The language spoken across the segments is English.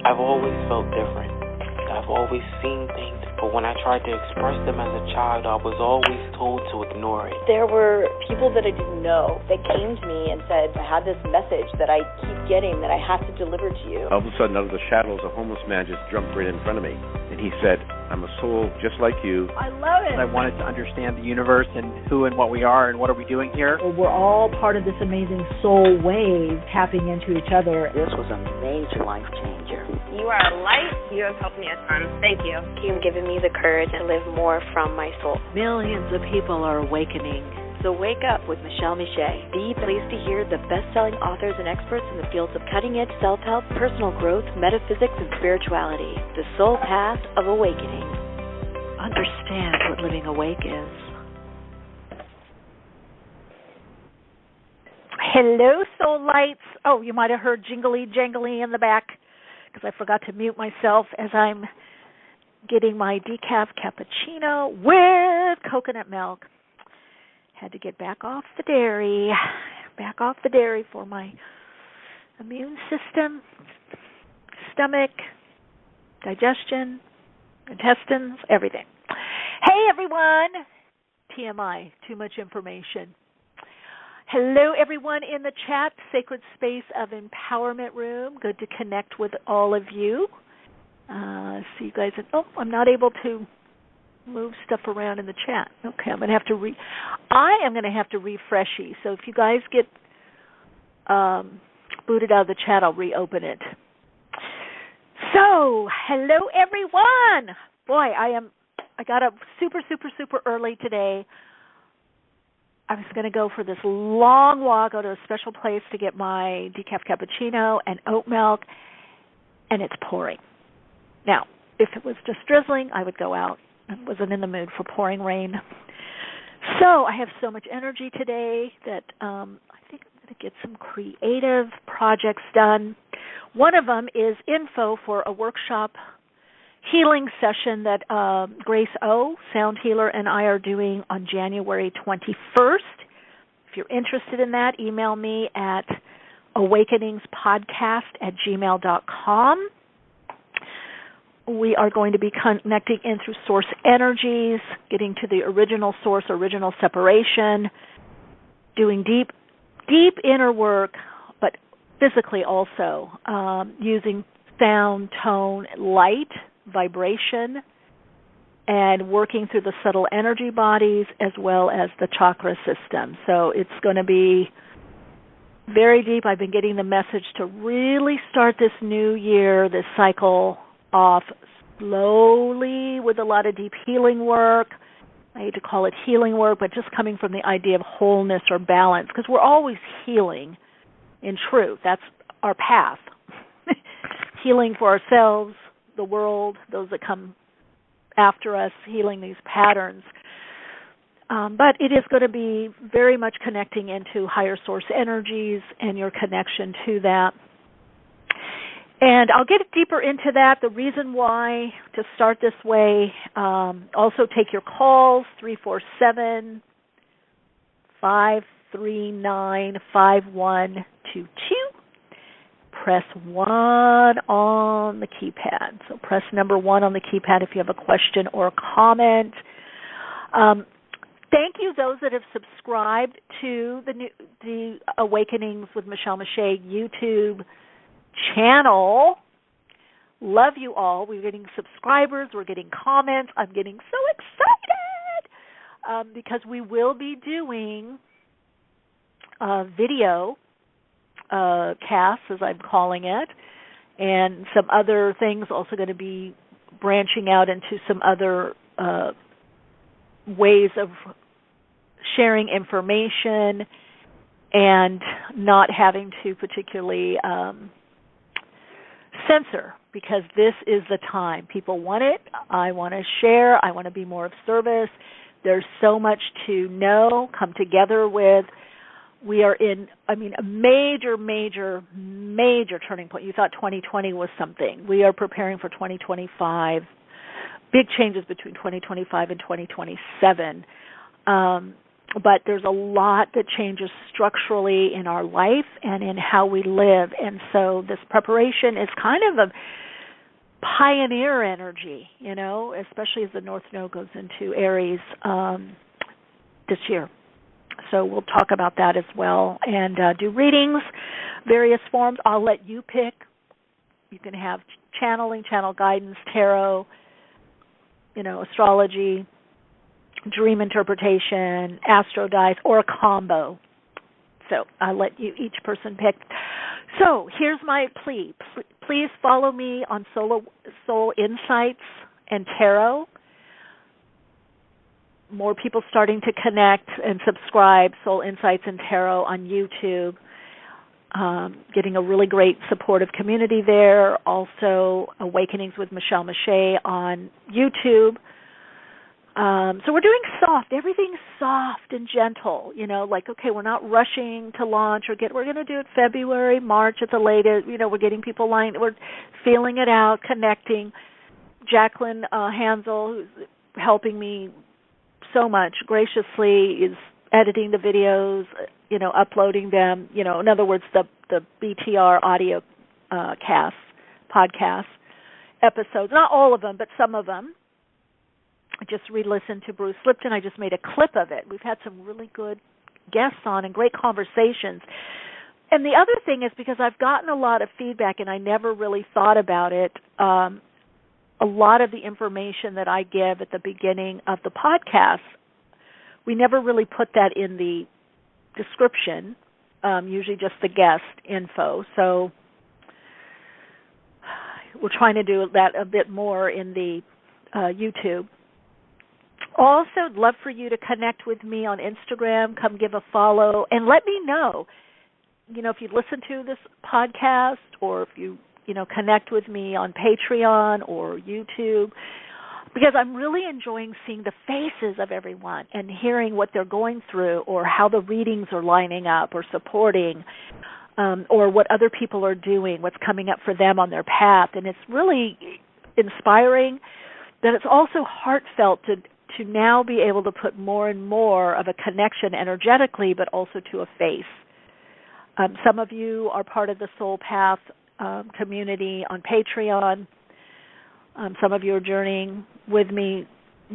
I've always felt different. I've always seen things, but when I tried to express them as a child, I was always told to ignore it. There were people that I didn't know that came to me and said, I had this message that I keep getting that I have to deliver to you. All of a sudden, out of the shadows, a homeless man just jumped right in front of me. And he said, I'm a soul just like you. I love it. I wanted to understand the universe and who and what we are and what are we doing here. We're all part of this amazing soul wave tapping into each other. This was a major life changer. You are a light. You have helped me a ton. Thank you. You've given me the courage to live more from my soul. Millions of people are awakening. So wake up with Michele Meiche. Be pleased to hear the best-selling authors and experts in the fields of cutting-edge self-help, personal growth, metaphysics, and spirituality. The soul path of awakening. Understand what living awake is. Hello, soul lights. Oh, you might have heard jingly-jangly in the back because I forgot to mute myself as I'm getting my decaf cappuccino with coconut milk. Had to get back off the dairy for my immune system, stomach, digestion, intestines, everything. Hey, everyone. TMI, too much information. Hello, everyone in the chat, Sacred Space of Empowerment Room. Good to connect with all of you. See you guys. I'm not able to move stuff around in the chat. Okay, I'm going to have to I am going to have to refresh you. So if you guys get booted out of the chat, I'll reopen it. So, hello everyone. Boy, I got up super early today. I was going to go for this long walk, go to a special place to get my decaf cappuccino and oat milk, and it's pouring. Now, if it was just drizzling, I would go out. I wasn't in the mood for pouring rain. So I have so much energy today that I think I'm going to get some creative projects done. One of them is info for a workshop healing session that Grace O, sound healer, and I are doing on January 21st. If you're interested in that, email me at awakeningspodcast@gmail.com. We are going to be connecting in through source energies, getting to the original source, original separation, doing deep inner work, but physically also, using sound, tone, light, vibration, and working through the subtle energy bodies as well as the chakra system. So it's going to be very deep. I've been getting the message to really start this new year, this cycle, off slowly with a lot of deep healing work. I hate to call it healing work, but just coming from the idea of wholeness or balance, because we're always healing in truth. That's our path. Healing for ourselves, the world, those that come after us, healing these patterns. But it is going to be very much connecting into higher source energies and your connection to that. And I'll get deeper into that, the reason why to start this way. Also take your calls, 347-539-5122. Press 1 on the keypad. So press number 1 on the keypad if you have a question or a comment. Thank you, those that have subscribed to the Awakenings with Michele Meiche YouTube channel. Love you all. We're getting subscribers. We're getting comments. I'm getting so excited because we will be doing video casts, as I'm calling it, and some other things. Also going to be branching out into some other ways of sharing information and not having to particularly censor, because this is the time. People want it. I want to share. I want to be more of service. There's so much to know, come together with. We are in, a major turning point. You thought 2020 was something. We are preparing for 2025. Big changes between 2025 and 2027. But there's a lot that changes structurally in our life and in how we live. And so this preparation is kind of pioneer energy, especially as the North Node goes into Aries this year. So we'll talk about that as well and do readings, various forms. I'll let you pick. You can have channeling, channel guidance, tarot, astrology, dream interpretation, astro dice, or a combo. So I'll let you each person pick. So here's my plea. Please follow me on Soul Insights and Tarot. More people starting to connect and subscribe. Soul Insights and Tarot on YouTube. Getting a really great supportive community there. Also, Awakenings with Michele Meiche on YouTube. So we're doing soft. Everything's soft and gentle. Okay, we're not rushing to launch we're going to do it February, March at the latest. We're getting people lined. We're feeling it out, connecting. Jacqueline Hansel, who's helping me so much graciously, is editing the videos, uploading them, in other words, the BTR audio podcast episodes, not all of them, but some of them. I just re-listened to Bruce Lipton. I just made a clip of it. We've had some really good guests on and great conversations. And the other thing is, because I've gotten a lot of feedback and I never really thought about it, a lot of the information that I give at the beginning of the podcast, we never really put that in the description, usually just the guest info. So we're trying to do that a bit more in the YouTube. Also, I'd love for you to connect with me on Instagram. Come give a follow and let me know, if you listen to this podcast or if you, connect with me on Patreon or YouTube, because I'm really enjoying seeing the faces of everyone and hearing what they're going through or how the readings are lining up or supporting or what other people are doing, what's coming up for them on their path. And it's really inspiring that it's also heartfelt to now be able to put more and more of a connection energetically, but also to a face. Some of you are part of the Soul Path community on Patreon. Some of you are journeying with me,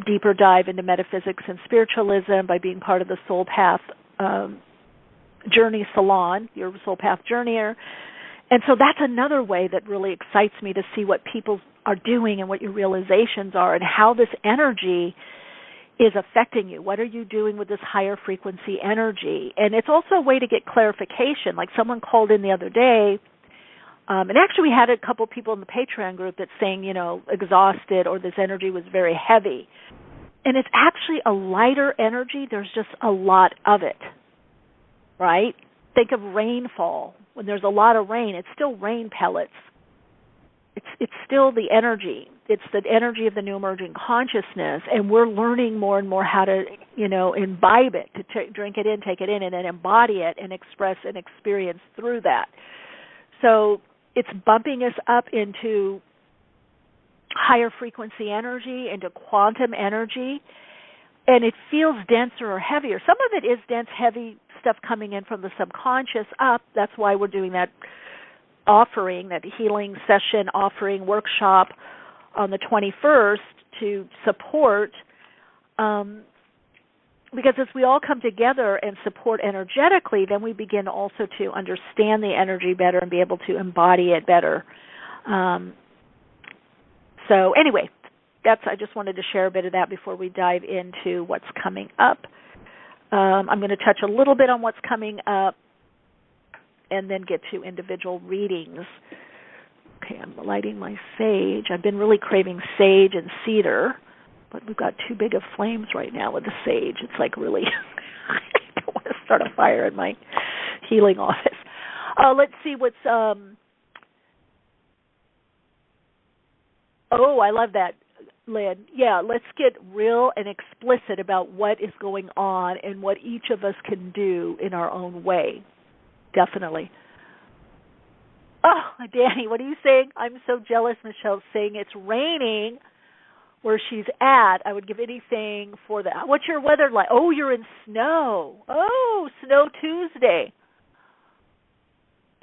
deeper dive into metaphysics and spiritualism by being part of the Soul Path Journey Salon. You're a Soul Path Journeyer. And so that's another way that really excites me to see what people are doing and what your realizations are and how this energy is affecting you. What are you doing with this higher frequency energy? And it's also a way to get clarification. Like someone called in the other day, and actually we had a couple people in the Patreon group that's saying, exhausted or this energy was very heavy. And it's actually a lighter energy. There's just a lot of it, right? Think of rainfall. When there's a lot of rain, it's still rain pellets. It's still the energy. It's the energy of the new emerging consciousness, and we're learning more and more how to, imbibe it, to drink it in, take it in, and then embody it and express and experience through that. So it's bumping us up into higher frequency energy, into quantum energy, and it feels denser or heavier. Some of it is dense, heavy stuff coming in from the subconscious up. That's why we're doing that offering, that healing session offering workshop on the 21st to support, because as we all come together and support energetically, then we begin also to understand the energy better and be able to embody it better. So anyway, I just wanted to share a bit of that before we dive into what's coming up. I'm going to touch a little bit on what's coming up and then get to individual readings. Okay, I'm lighting my sage. I've been really craving sage and cedar, but we've got too big of flames right now with the sage. It's like really, I don't want to start a fire in my healing office. Let's see what's, I love that, Lynn. Yeah, let's get real and explicit about what is going on and what each of us can do in our own way. Definitely. Oh, Danny, what are you saying? I'm so jealous. Michelle's saying it's raining where she's at. I would give anything for that. What's your weather like? Oh, you're in snow. Oh, Snow Tuesday.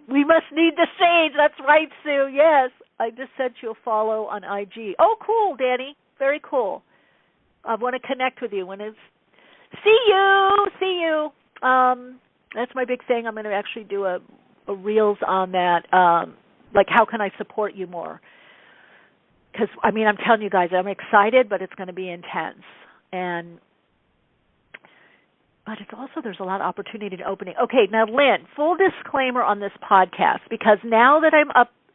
We must need the sage. That's right, Sue. Yes. I just sent you a follow on IG. Oh, cool, Danny. Very cool. I want to connect with you when it's. See you. That's my big thing. I'm going to actually do a reels on that. Like, how can I support you more? Because, I mean, I'm telling you guys, I'm excited, but it's going to be intense. But it's also, there's a lot of opportunity to opening. Okay, now, Lynn, full disclaimer on this podcast, because now that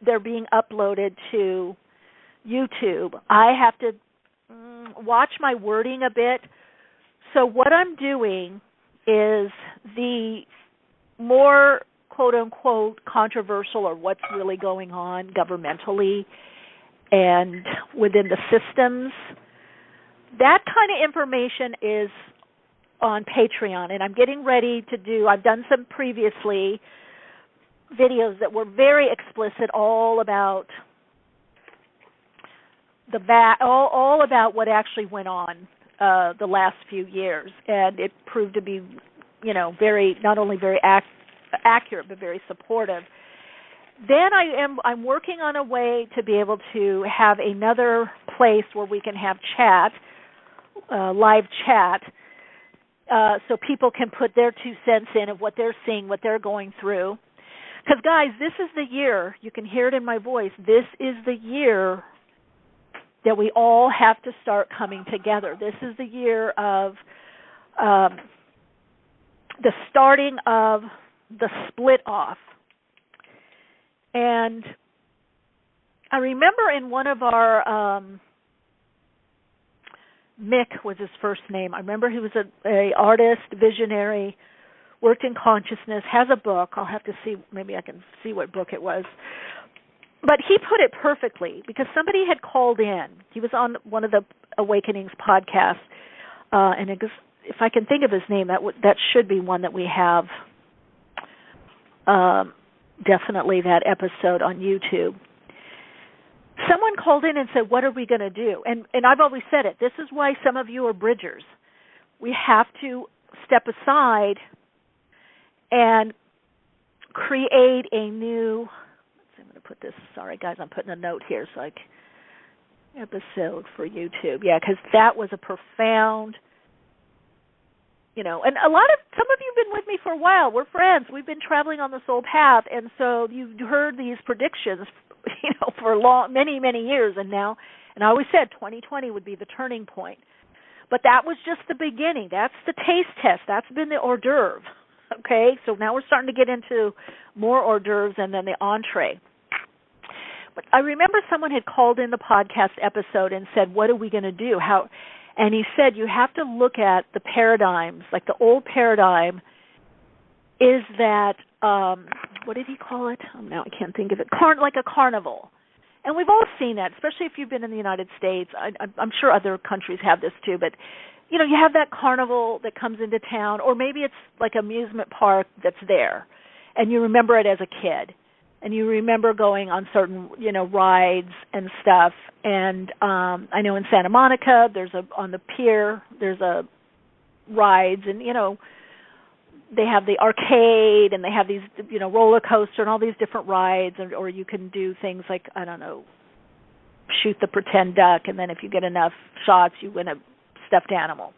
they're being uploaded to YouTube, I have to watch my wording a bit. So what I'm doing is the more quote-unquote controversial, or what's really going on governmentally and within the systems, that kind of information is on Patreon, and I'm getting ready to do, I've done some previously videos that were very explicit, all about all about what actually went on the last few years, and it proved to be, very, not only very accurate, but very supportive. Then I'm working on a way to be able to have another place where we can have chat, live chat, so people can put their 2 cents in of what they're seeing, what they're going through. Because, guys, this is the year, you can hear it in my voice, this is the year that we all have to start coming together. This is the year of the starting of the split off. And I remember in one of our, Mick was his first name. I remember he was a artist, visionary, worked in consciousness, has a book. I'll have to see, maybe I can see what book it was. But he put it perfectly, because somebody had called in. He was on one of the Awakenings podcasts, and it was, if I can think of his name, that should be one that we have, definitely that episode on YouTube. Someone called in and said, what are we going to do? And I've always said it. This is why some of you are bridgers. We have to step aside and create a new, I'm going to put this, sorry guys, I'm putting a note here, so episode for YouTube. Yeah, because that was a profound, and some of you have been with me for a while. We're friends. We've been traveling on the soul path, and so you've heard these predictions, for many, many years, and I always said 2020 would be the turning point. But that was just the beginning. That's the taste test. That's been the hors d'oeuvre. Okay, so now we're starting to get into more hors d'oeuvres and then the entree. But I remember someone had called in the podcast episode and said, what are we going to do? And he said, you have to look at the paradigms. Like the old paradigm is that, what did he call it? Oh, now I can't think of it. Like a carnival. And we've all seen that, especially if you've been in the United States. I'm sure other countries have this too, but you have that carnival that comes into town, or maybe it's like an amusement park that's there, and you remember it as a kid, and you remember going on certain, rides and stuff. And I know in Santa Monica, on the pier, there's rides, and they have the arcade, and they have these, roller coaster and all these different rides, or you can do things like, I don't know, shoot the pretend duck, and then if you get enough shots, you win a stuffed animal.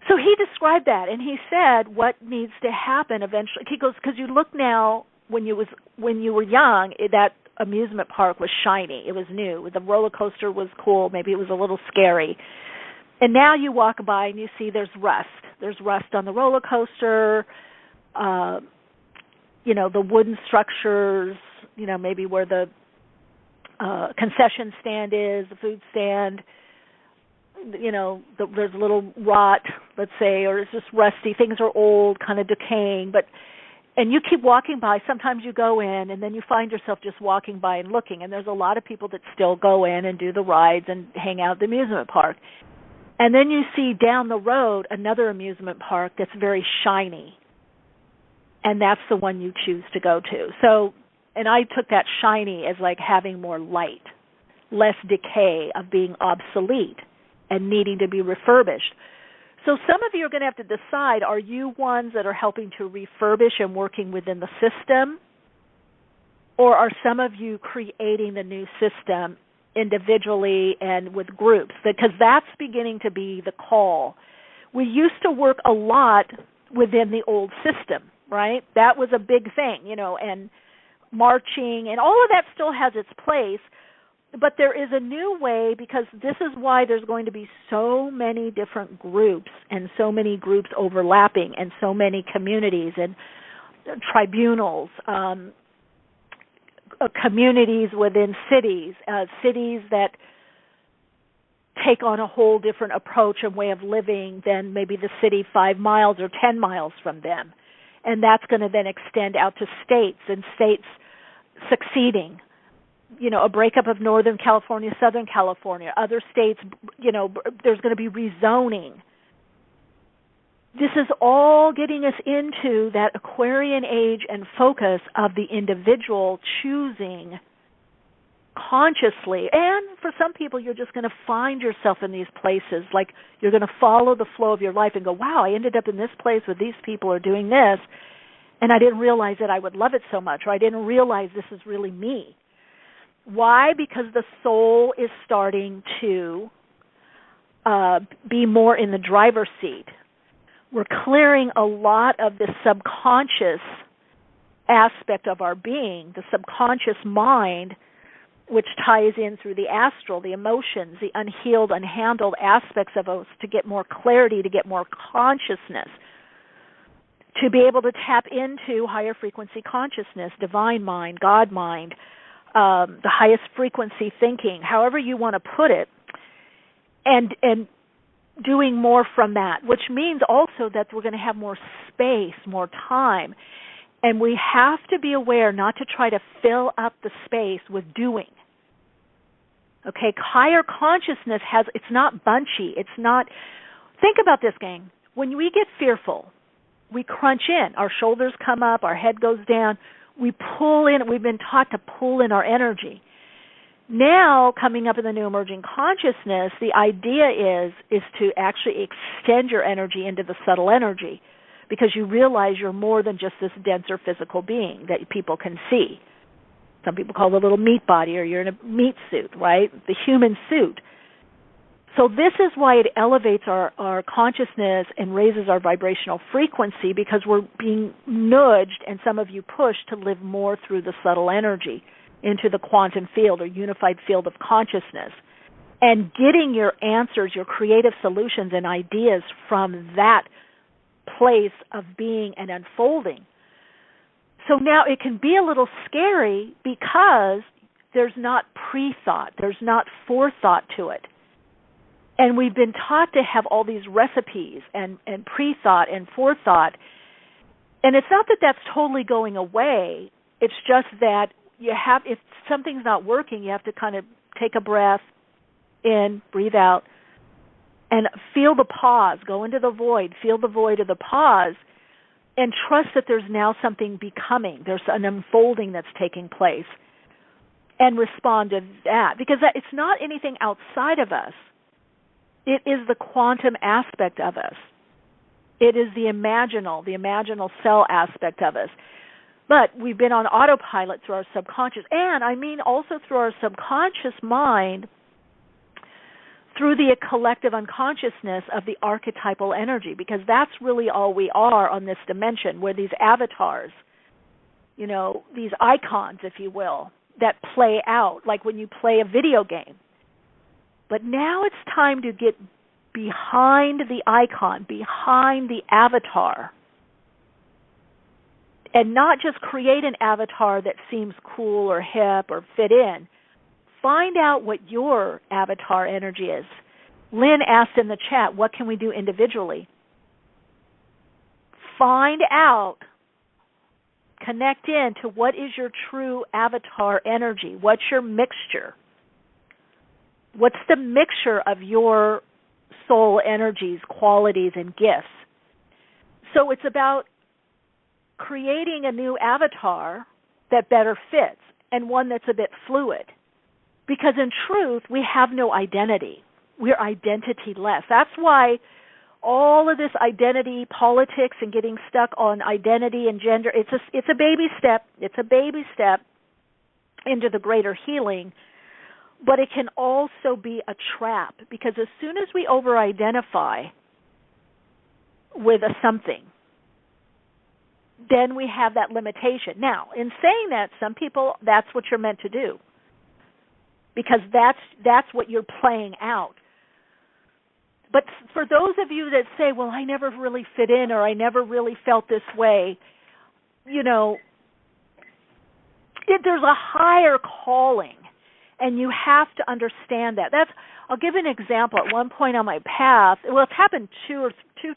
So he described that, and he said what needs to happen eventually. He goes, because you look now, when you were young, that amusement park was shiny. It was new. The roller coaster was cool. Maybe it was a little scary. And now you walk by and you see there's rust. There's rust on the roller coaster, the wooden structures, maybe where the concession stand is, the food stand, there's a little rot, let's say, or it's just rusty. Things are old, kind of decaying. And you keep walking by. Sometimes you go in, and then you find yourself just walking by and looking. And there's a lot of people that still go in and do the rides and hang out at the amusement park. And then you see down the road another amusement park that's very shiny, and that's the one you choose to go to. So, and I took that shiny as like having more light, less decay, of being obsolete and needing to be refurbished. So some of you are going to have to decide, are you ones that are helping to refurbish and working within the system? Or are some of you creating the new system individually and with groups? Because that's beginning to be the call. We used to work a lot within the old system, right? That was a big thing, and marching and all of that still has its place. But there is a new way, because this is why there's going to be so many different groups and so many groups overlapping and so many communities and tribunals, communities within cities, cities that take on a whole different approach and way of living than maybe the city 5 miles or 10 miles from them. And that's going to then extend out to states, and states succeeding. A breakup of Northern California, Southern California, other states, there's going to be rezoning. This is all getting us into that Aquarian age and focus of the individual choosing consciously. And for some people, you're just going to find yourself in these places. Like, you're going to follow the flow of your life and go, wow, I ended up in this place where these people are doing this, and I didn't realize that I would love it so much, or I didn't realize this is really me. Why? Because the soul is starting to be more in the driver's seat. We're clearing a lot of the subconscious aspect of our being, the subconscious mind, which ties in through the astral, the emotions, the unhealed, unhandled aspects of us, to get more clarity, to get more consciousness, to be able to tap into higher frequency consciousness, divine mind, God mind, the highest frequency thinking, however you want to put it, and doing more from that, which means also that we're going to have more space, more time, and we have to be aware not to try to fill up the space with doing. Okay, higher consciousness it's not bunchy. It's not, think about this, gang. When we get fearful, we crunch in. Our shoulders come up, our head goes down. We pull in. We've been taught to pull in our energy. Now, coming up in the new emerging consciousness, the idea is to actually extend your energy into the subtle energy, because you realize you're more than just this denser physical being that people can see. Some people call it a little meat body, or you're in a meat suit, right? The human suit. So this is why it elevates our consciousness and raises our vibrational frequency, because we're being nudged, and some of you pushed, to live more through the subtle energy into the quantum field or unified field of consciousness, and getting your answers, your creative solutions and ideas from that place of being and unfolding. So now it can be a little scary because there's not pre-thought, there's not forethought to it. And we've been taught to have all these recipes and pre-thought and forethought. And it's not that that's totally going away. It's just that if something's not working, you have to kind of take a breath in, breathe out, and feel the pause. Go into the void, feel the void of the pause, and trust that there's now something becoming. There's an unfolding that's taking place, and respond to that. Because it's not anything outside of us. It is the quantum aspect of us. It is the imaginal cell aspect of us. But we've been on autopilot through our subconscious, and I mean also through our subconscious mind, through the collective unconsciousness of the archetypal energy, because that's really all we are on this dimension. We're these avatars, these icons, if you will, that play out, like when you play a video game. But now it's time to get behind the icon, behind the avatar, and not just create an avatar that seems cool or hip or fit in. Find out what your avatar energy is. Lynn asked in the chat, what can we do individually? Find out, connect in to what is your true avatar energy. What's your mixture? What's the mixture of your soul energies, qualities, and gifts? So it's about creating a new avatar that better fits, and one that's a bit fluid. Because in truth, we have no identity. We're identity-less. That's why all of this identity politics and getting stuck on identity and gender, it's a baby step. It's a baby step. into the greater healing. But it can also be a trap, because as soon as we over-identify with a something, then we have that limitation. Now, in saying that, some people, that's what you're meant to do, because that's what you're playing out. But for those of you that say, well, I never really fit in, or I never really felt this way, you know, there's a higher calling, and you have to understand that. I'll give an example. At one point on my path, well, it's happened two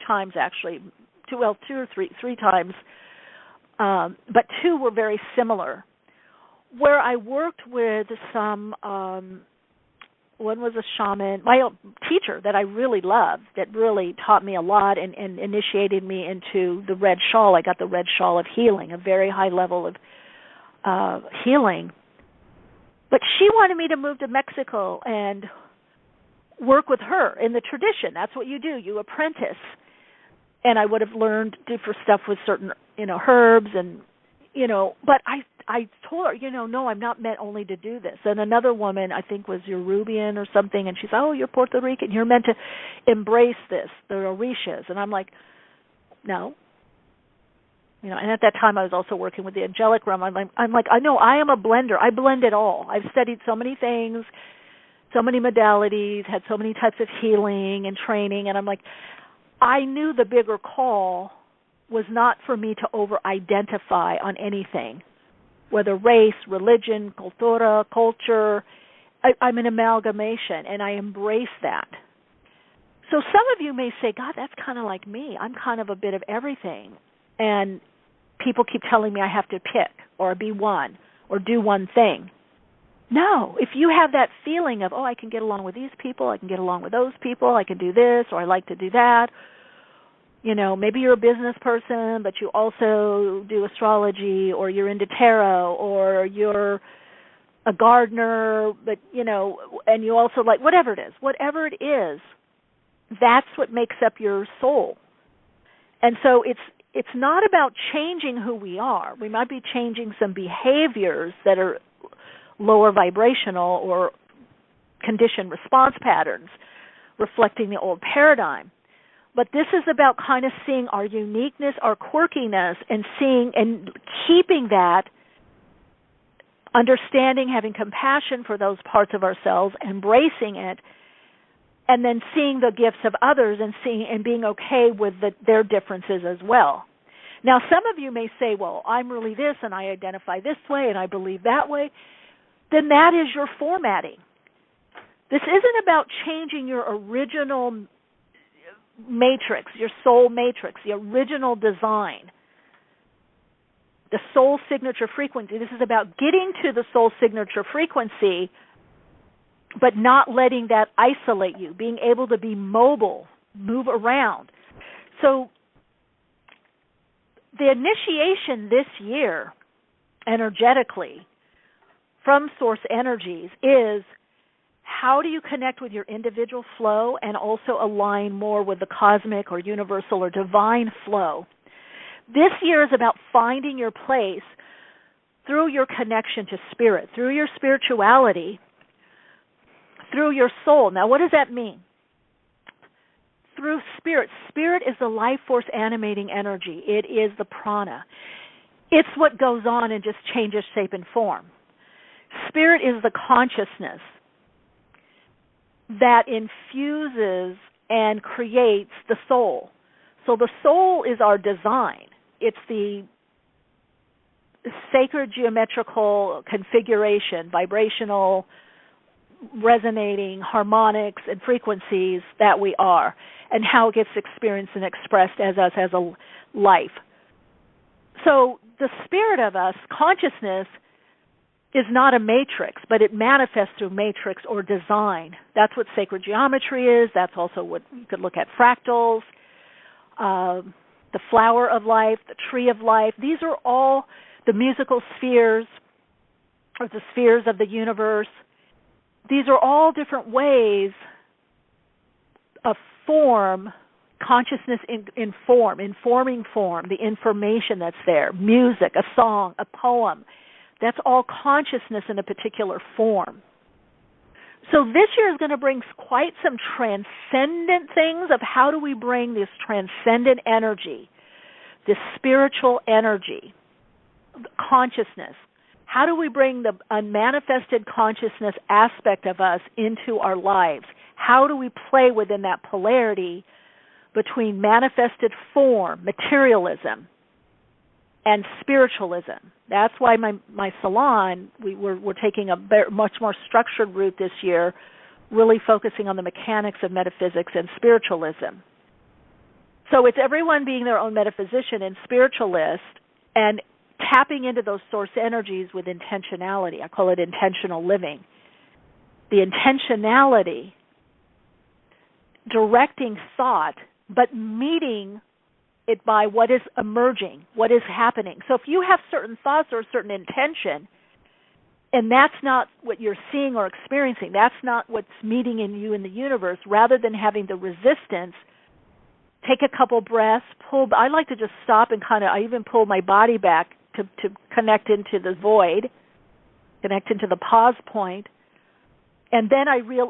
times actually, two or three times, but two were very similar, where I worked with some, one was a shaman, my own teacher that I really loved, that really taught me a lot and initiated me into the red shawl. I got the red shawl of healing, a very high level of healing. But she wanted me to move to Mexico and work with her in the tradition. That's what you do. You apprentice. And I would have learned different stuff with certain, herbs and, but I told her, no, I'm not meant only to do this. And another woman, I think was Yorubian or something, and she said, oh, you're Puerto Rican. You're meant to embrace this, the Orishas. And I'm like, no. And at that time I was also working with the angelic realm. I'm like, I know I am a blender. I blend it all. I've studied so many things, so many modalities, had so many types of healing and training, and I'm like, I knew the bigger call was not for me to over-identify on anything, whether race, religion, culture. I'm an amalgamation, and I embrace that. So some of you may say, God, that's kind of like me. I'm kind of a bit of everything. And people keep telling me I have to pick or be one or do one thing. No, if you have that feeling of, I can get along with these people, I can get along with those people, I can do this or I like to do that. Maybe you're a business person, but you also do astrology, or you're into tarot, or you're a gardener, but, and you also like whatever it is, that's what makes up your soul. And so it's not about changing who we are. We might be changing some behaviors that are lower vibrational or conditioned response patterns reflecting the old paradigm. But this is about kind of seeing our uniqueness, our quirkiness, and seeing and keeping that, understanding, having compassion for those parts of ourselves, embracing it, and then seeing the gifts of others and being okay with their differences as well. Now, some of you may say, well, I'm really this, and I identify this way, and I believe that way. Then that is your formatting. This isn't about changing your original matrix, your soul matrix, the original design, the soul signature frequency. This is about getting to the soul signature frequency, but not letting that isolate you, being able to be mobile, move around. So the initiation this year, energetically, from source energies is, how do you connect with your individual flow and also align more with the cosmic or universal or divine flow? This year is about finding your place through your connection to spirit, through your spirituality, through your soul. Now, what does that mean? Through spirit. Spirit is the life force animating energy. It is the prana. It's what goes on and just changes shape and form. Spirit is the consciousness that infuses and creates the soul. So the soul is our design. It's the sacred geometrical configuration, vibrational, resonating harmonics and frequencies that we are, and how it gets experienced and expressed as us as a life. So the spirit of us, consciousness, is not a matrix, but it manifests through matrix or design. That's what sacred geometry is. That's also what you could look at fractals, the flower of life, the tree of life. These are all the musical spheres, or the spheres of the universe. These are all different ways of form, consciousness in form, informing form, the information that's there, music, a song, a poem. That's all consciousness in a particular form. So this year is going to bring quite some transcendent things of how do we bring this transcendent energy, this spiritual energy, consciousness. How do we bring the unmanifested consciousness aspect of us into our lives? How do we play within that polarity between manifested form, materialism, and spiritualism? That's why my salon, we're taking a much more structured route this year, really focusing on the mechanics of metaphysics and spiritualism. So it's everyone being their own metaphysician and spiritualist and tapping into those source energies with intentionality. I call it intentional living. The intentionality, directing thought, but meeting it by what is emerging, what is happening. So if you have certain thoughts or a certain intention, and that's not what you're seeing or experiencing, that's not what's meeting in you in the universe, rather than having the resistance, take a couple breaths, I like to just stop and I even pull my body back to connect into the void, connect into the pause point, and then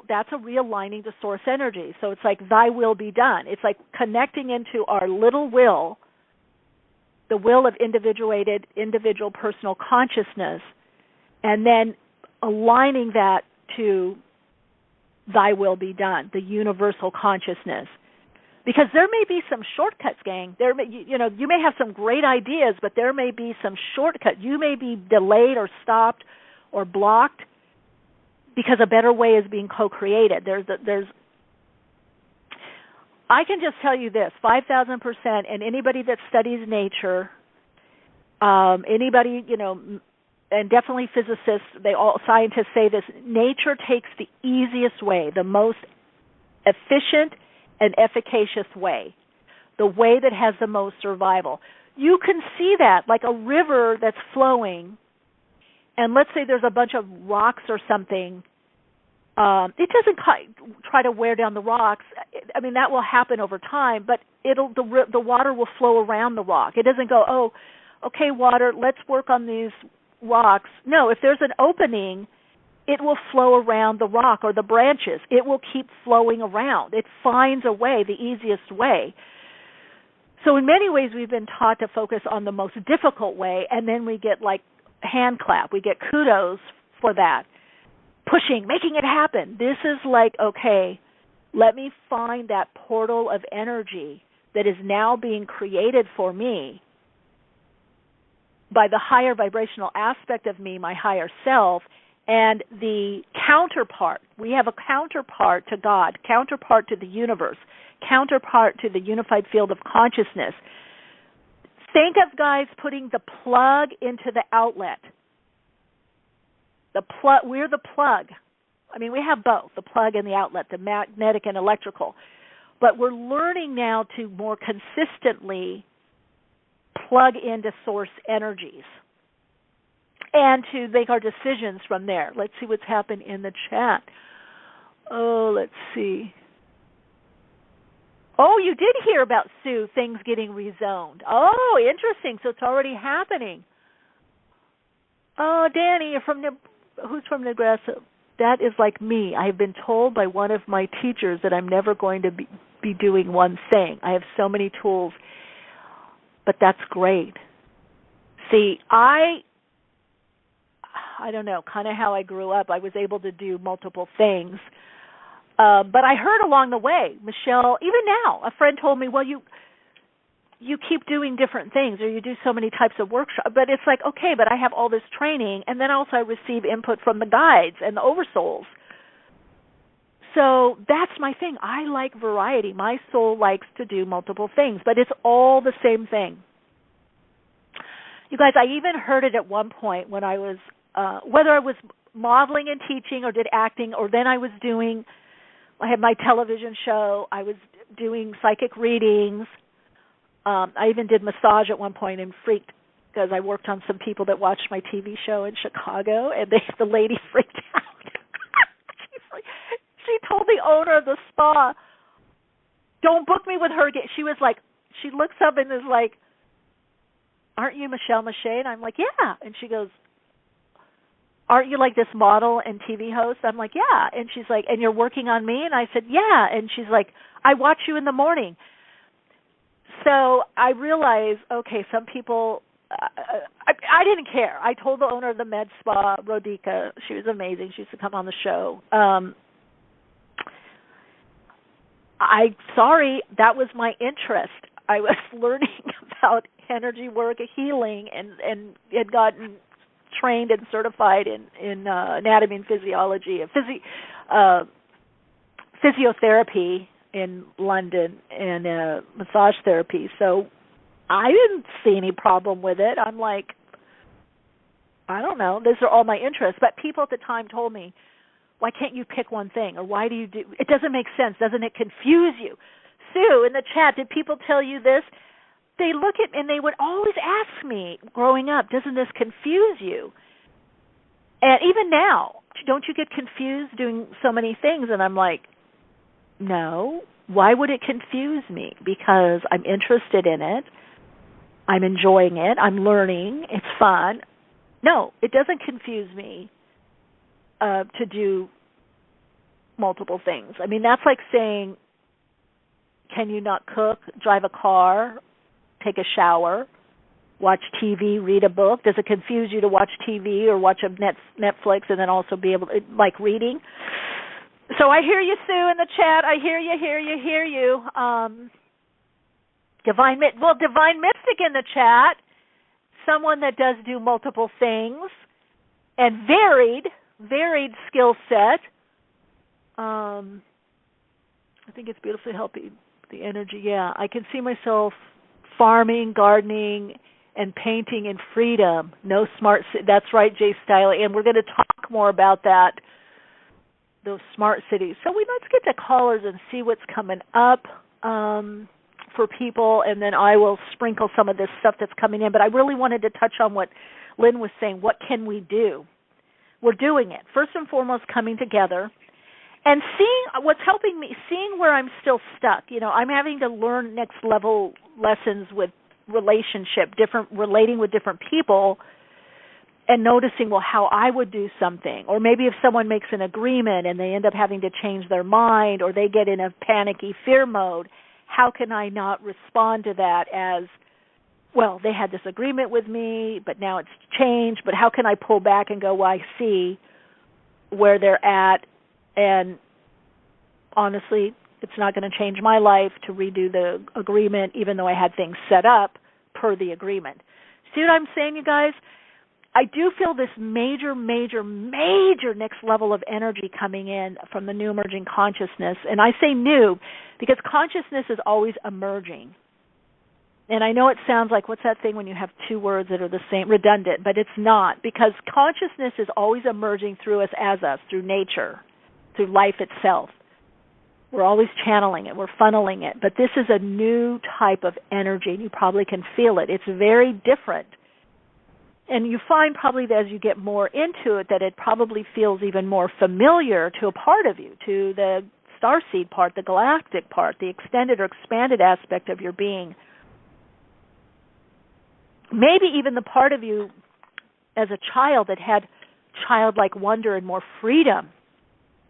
that's a realigning to source energy. So it's like, thy will be done. It's like connecting into our little will, the will of individual personal consciousness, and then aligning that to thy will be done, the universal consciousness. Because there may be some shortcuts, gang. You may have some great ideas, but there may be some shortcut. You may be delayed or stopped or blocked because a better way is being co-created. I can just tell you this, 5,000%, and anybody that studies nature, anybody, and definitely physicists, scientists say this, nature takes the easiest way, the most efficient and efficacious way, the way that has the most survival. You can see that, like a river that's flowing, and let's say there's a bunch of rocks or something. It doesn't try to wear down the rocks. I mean, that will happen over time, but the water will flow around the rock. It doesn't go, oh, okay, water, let's work on these rocks. No, if there's an opening, it will flow around the rock or the branches. It will keep flowing around. It finds a way, the easiest way. So in many ways, we've been taught to focus on the most difficult way, and then we get like hand clap. We get kudos for that. Pushing, making it happen. This is like, okay, let me find that portal of energy that is now being created for me by the higher vibrational aspect of me, my higher self, and the counterpart. We have a counterpart to God, counterpart to the universe, counterpart to the unified field of consciousness. Think of guys putting the plug into the outlet. We're the plug. I mean, we have both, the plug and the outlet, the magnetic and electrical. But we're learning now to more consistently plug into source energies and to make our decisions from there. Let's see what's happened in the chat. Oh, let's see. Oh, you did hear about, Sue, things getting rezoned. Oh, interesting. So it's already happening. Oh, Danny, you're who's from Nebraska? That is like me. I have been told by one of my teachers that I'm never going to be doing one thing. I have so many tools, but that's great. See, I don't know, kind of how I grew up. I was able to do multiple things, but I heard along the way, Michele, even now, a friend told me, well, you keep doing different things, or you do so many types of workshops. But it's like, okay, but I have all this training, and then also I receive input from the guides and the OverSouls. So that's my thing. I like variety. My soul likes to do multiple things, but it's all the same thing. You guys, I even heard it at one point when I was, whether I was modeling and teaching or did acting, or then I had my television show, I was doing psychic readings. I even did massage at one point and freaked because I worked on some people that watched my TV show in Chicago, and the lady freaked out. She told the owner of the spa, don't book me with her. She was like, she looks up and is like, aren't you Michele Meiche? And I'm like, yeah. And she goes, aren't you like this model and TV host? I'm like, yeah. And she's like, and you're working on me? And I said, yeah. And she's like, I watch you in the morning. So I realized, okay, some people, I didn't care. I told the owner of the med spa, Rodica, she was amazing. She used to come on the show. Sorry, that was my interest. I was learning about energy work, healing, and had gotten trained and certified in anatomy and physiology, physiotherapy in London, and massage therapy. So I didn't see any problem with it. I'm like, I don't know. These are all my interests. But people at the time told me, why can't you pick one thing? Or why do you do it? Doesn't make sense. Doesn't it confuse you? Sue, in the chat, did people tell you this? They look at and they would always ask me growing up, doesn't this confuse you? And even now, don't you get confused doing so many things? And I'm like, no. Why would it confuse me? Because I'm interested in it. I'm enjoying it. I'm learning. It's fun. No, it doesn't confuse me to do multiple things. I mean, that's like saying, can you not cook, drive a car, take a shower, watch TV, read a book? Does it confuse you to watch TV or watch a Netflix and then also be able to, like reading? So I hear you, Sue, in the chat. I hear you. Divine Mystic in the chat, someone that does do multiple things and varied skill set. I think it's beautifully helping the energy. Yeah, I can see myself farming, gardening, and painting in freedom. No smart. That's right, Jay Stiley, and we're going to talk more about that. Those smart cities. So let's get to callers and see what's coming up for people, and then I will sprinkle some of this stuff that's coming in. But I really wanted to touch on what Lynn was saying. What can we do? We're doing it. First and foremost, coming together and seeing what's helping me, seeing where I'm still stuck. You know, I'm having to learn next level lessons with relating with different people, and noticing, well, how I would do something. Or maybe if someone makes an agreement and they end up having to change their mind, or they get in a panicky fear mode, how can I not respond to that as, well, they had this agreement with me, but now it's changed, but how can I pull back and go, well, I see where they're at, and honestly, it's not going to change my life to redo the agreement, even though I had things set up per the agreement. See what I'm saying, you guys? I do feel this major next level of energy coming in from the new emerging consciousness. And I say new because consciousness is always emerging. And I know it sounds like, what's that thing when you have two words that are the same, redundant, but it's not, because consciousness is always emerging through us, through nature, through life itself. We're always channeling it. We're funneling it. But this is a new type of energy, and you probably can feel it. It's very different. And you find probably that as you get more into it that it probably feels even more familiar to a part of you, to the starseed part, the galactic part, the extended or expanded aspect of your being. Maybe even the part of you as a child that had childlike wonder and more freedom.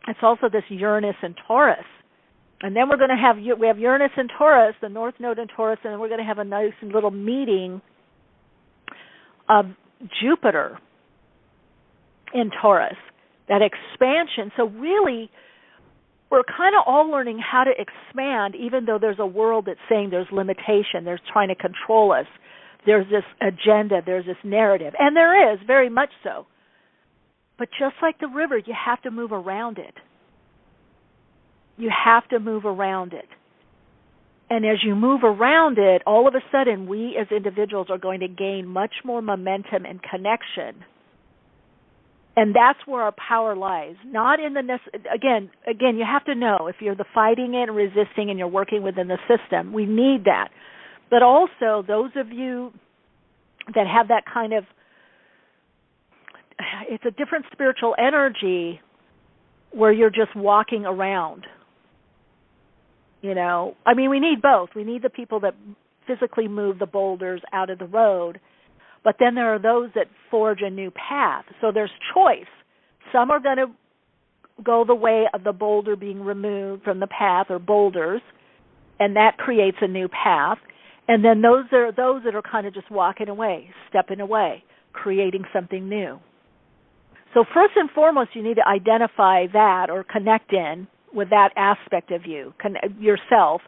It's also this Uranus and Taurus. And then we have Uranus and Taurus, the North Node in Taurus, and then we're going to have a nice little meeting of Jupiter in Taurus, that expansion. So really, we're kind of all learning how to expand, even though there's a world that's saying there's limitation, there's trying to control us, there's this agenda, there's this narrative, and there is, very much so. But just like the river, you have to move around it. You have to move around it. And as you move around it, all of a sudden, we as individuals are going to gain much more momentum and connection. And that's where our power lies. Not in the again, you have to know if you're the fighting it and resisting and you're working within the system, we need that. But also, those of you that have that kind of, it's a different spiritual energy where you're just walking around. You know, I mean, we need both. We need the people that physically move the boulders out of the road, But then there are those that forge a new path. So there's choice. Some are going to go the way of the boulder being removed from the path, or boulders, and that creates a new path. And then those that are kind of just walking away, stepping away, creating something new. So first and foremost, you need to identify that or connect in with that aspect of you, yourself,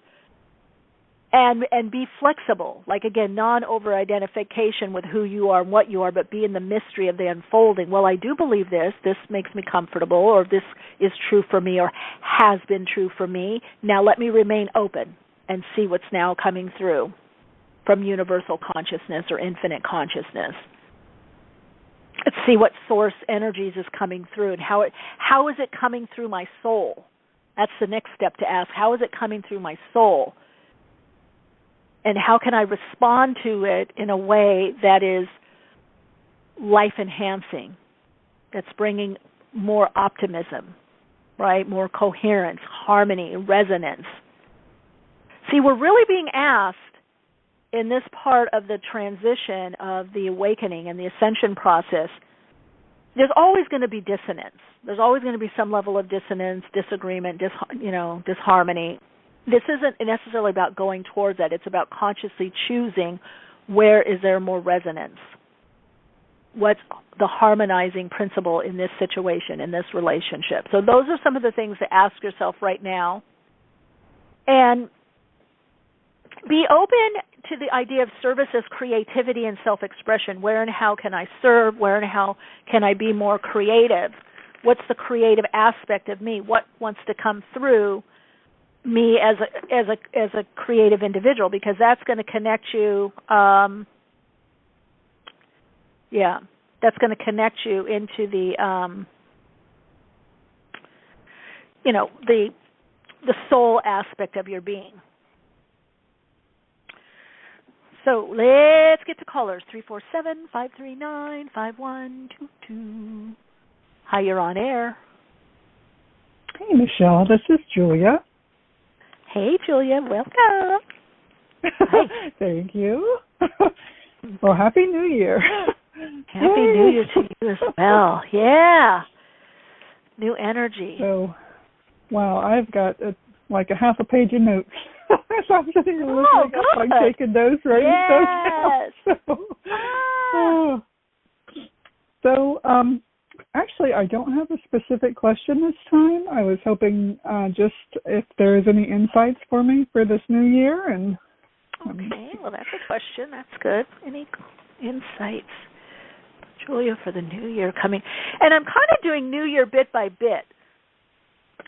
and be flexible. Like, again, non-over-identification with who you are and what you are, but be in the mystery of the unfolding. Well, I do believe this. This makes me comfortable, or this is true for me, or has been true for me. Now let me remain open and see what's now coming through from universal consciousness or infinite consciousness. Let's see what source energies is coming through, and how is it coming through my soul? That's the next step to ask. How is it coming through my soul? And how can I respond to it in a way that is life-enhancing, that's bringing more optimism, right? More coherence, harmony, resonance. See, we're really being asked in this part of the transition of the awakening and the ascension process, there's always going to be dissonance. There's always going to be some level of dissonance, disagreement, disharmony. This isn't necessarily about going towards that. It's about consciously choosing where is there more resonance. What's the harmonizing principle in this situation, in this relationship? So those are some of the things to ask yourself right now. And be open to the idea of service as creativity and self-expression. Where and how can I serve? Where and how can I be more creative? What's the creative aspect of me? What wants to come through me as a creative individual? Because that's going to connect you. That's going to connect you into the the soul aspect of your being. So let's get to callers. 347-539-5122. Hi, you're on air. Hey, Michelle. This is Julia. Hey, Julia. Welcome. Thank you. Well, Happy New Year. Happy New Year to you as well. Yeah. New energy. So, wow, I've got like a half a page of notes. So I'm sitting here listening up, I'm taking notes, writing stuff down. So, actually, I don't have a specific question this time. I was hoping just if there is any insights for me for this new year. And okay, well, that's a question. That's good. Any insights, Julia, for the new year coming? And I'm kind of doing new year bit by bit.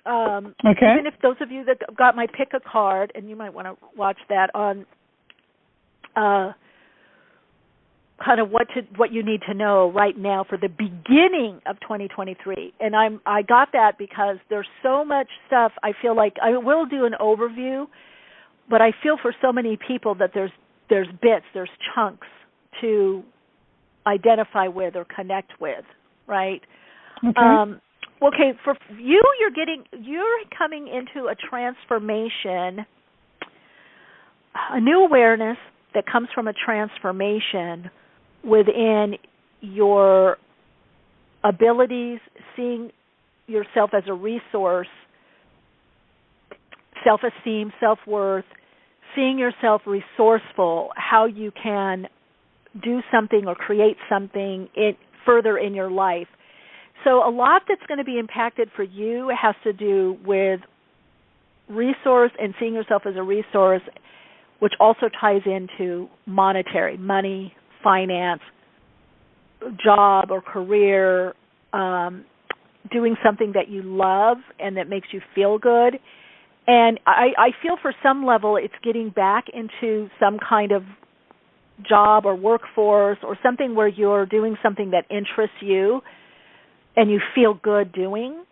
Even if those of you that got my pick a card, and you might want to watch that on kind of what you need to know right now for the beginning of 2023. And I got that because there's so much stuff. I feel like I will do an overview, but I feel for so many people that there's bits, there's chunks to identify with or connect with, right? Okay, for you, you're coming into a transformation, a new awareness that comes from a transformation within your abilities, seeing yourself as a resource, self-esteem, self-worth, seeing yourself resourceful, how you can do something or create something further in your life. So a lot that's going to be impacted for you has to do with resource and seeing yourself as a resource, which also ties into monetary, money, finance, job or career, doing something that you love and that makes you feel good. And I feel for some level it's getting back into some kind of job or workforce or something where you're doing something that interests you and you feel good doing,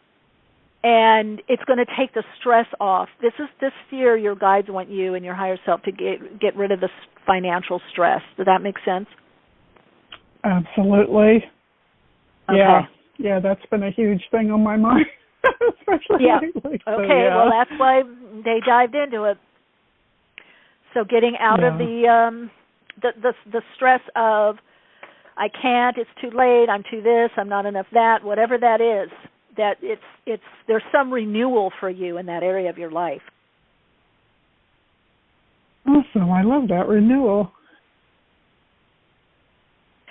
and it's going to take the stress off. This year your guides want you and your higher self to get rid of the financial stress. Does that make sense? Absolutely. Okay. Yeah, that's been a huge thing on my mind, especially lately. So, okay, well, that's why they dived into it. So getting out of the stress of I can't, it's too late, I'm too this, I'm not enough that, whatever that is, that it's there's some renewal for you in that area of your life. Awesome. I love that, renewal.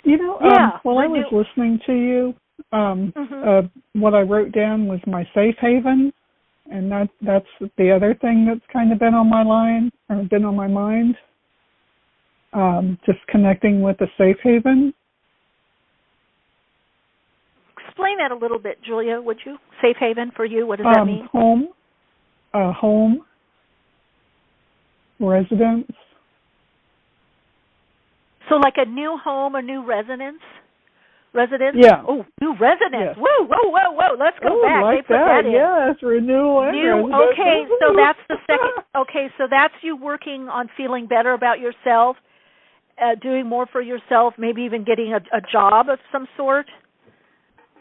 You know, while I was listening to you, what I wrote down was my safe haven, and that's the other thing that's kind of been on my mind. Just connecting with a safe haven. Explain that a little bit, Julia, would you? Safe haven for you, what does that mean? Home, residence. So like a new home, a new residence? Yeah. Oh, new residence. Yes. Whoa. Let's go back. Like they put that in. Yes, renewal and residence. Okay, so that's the second. Okay, so that's you working on feeling better about yourself, doing more for yourself, maybe even getting a job of some sort,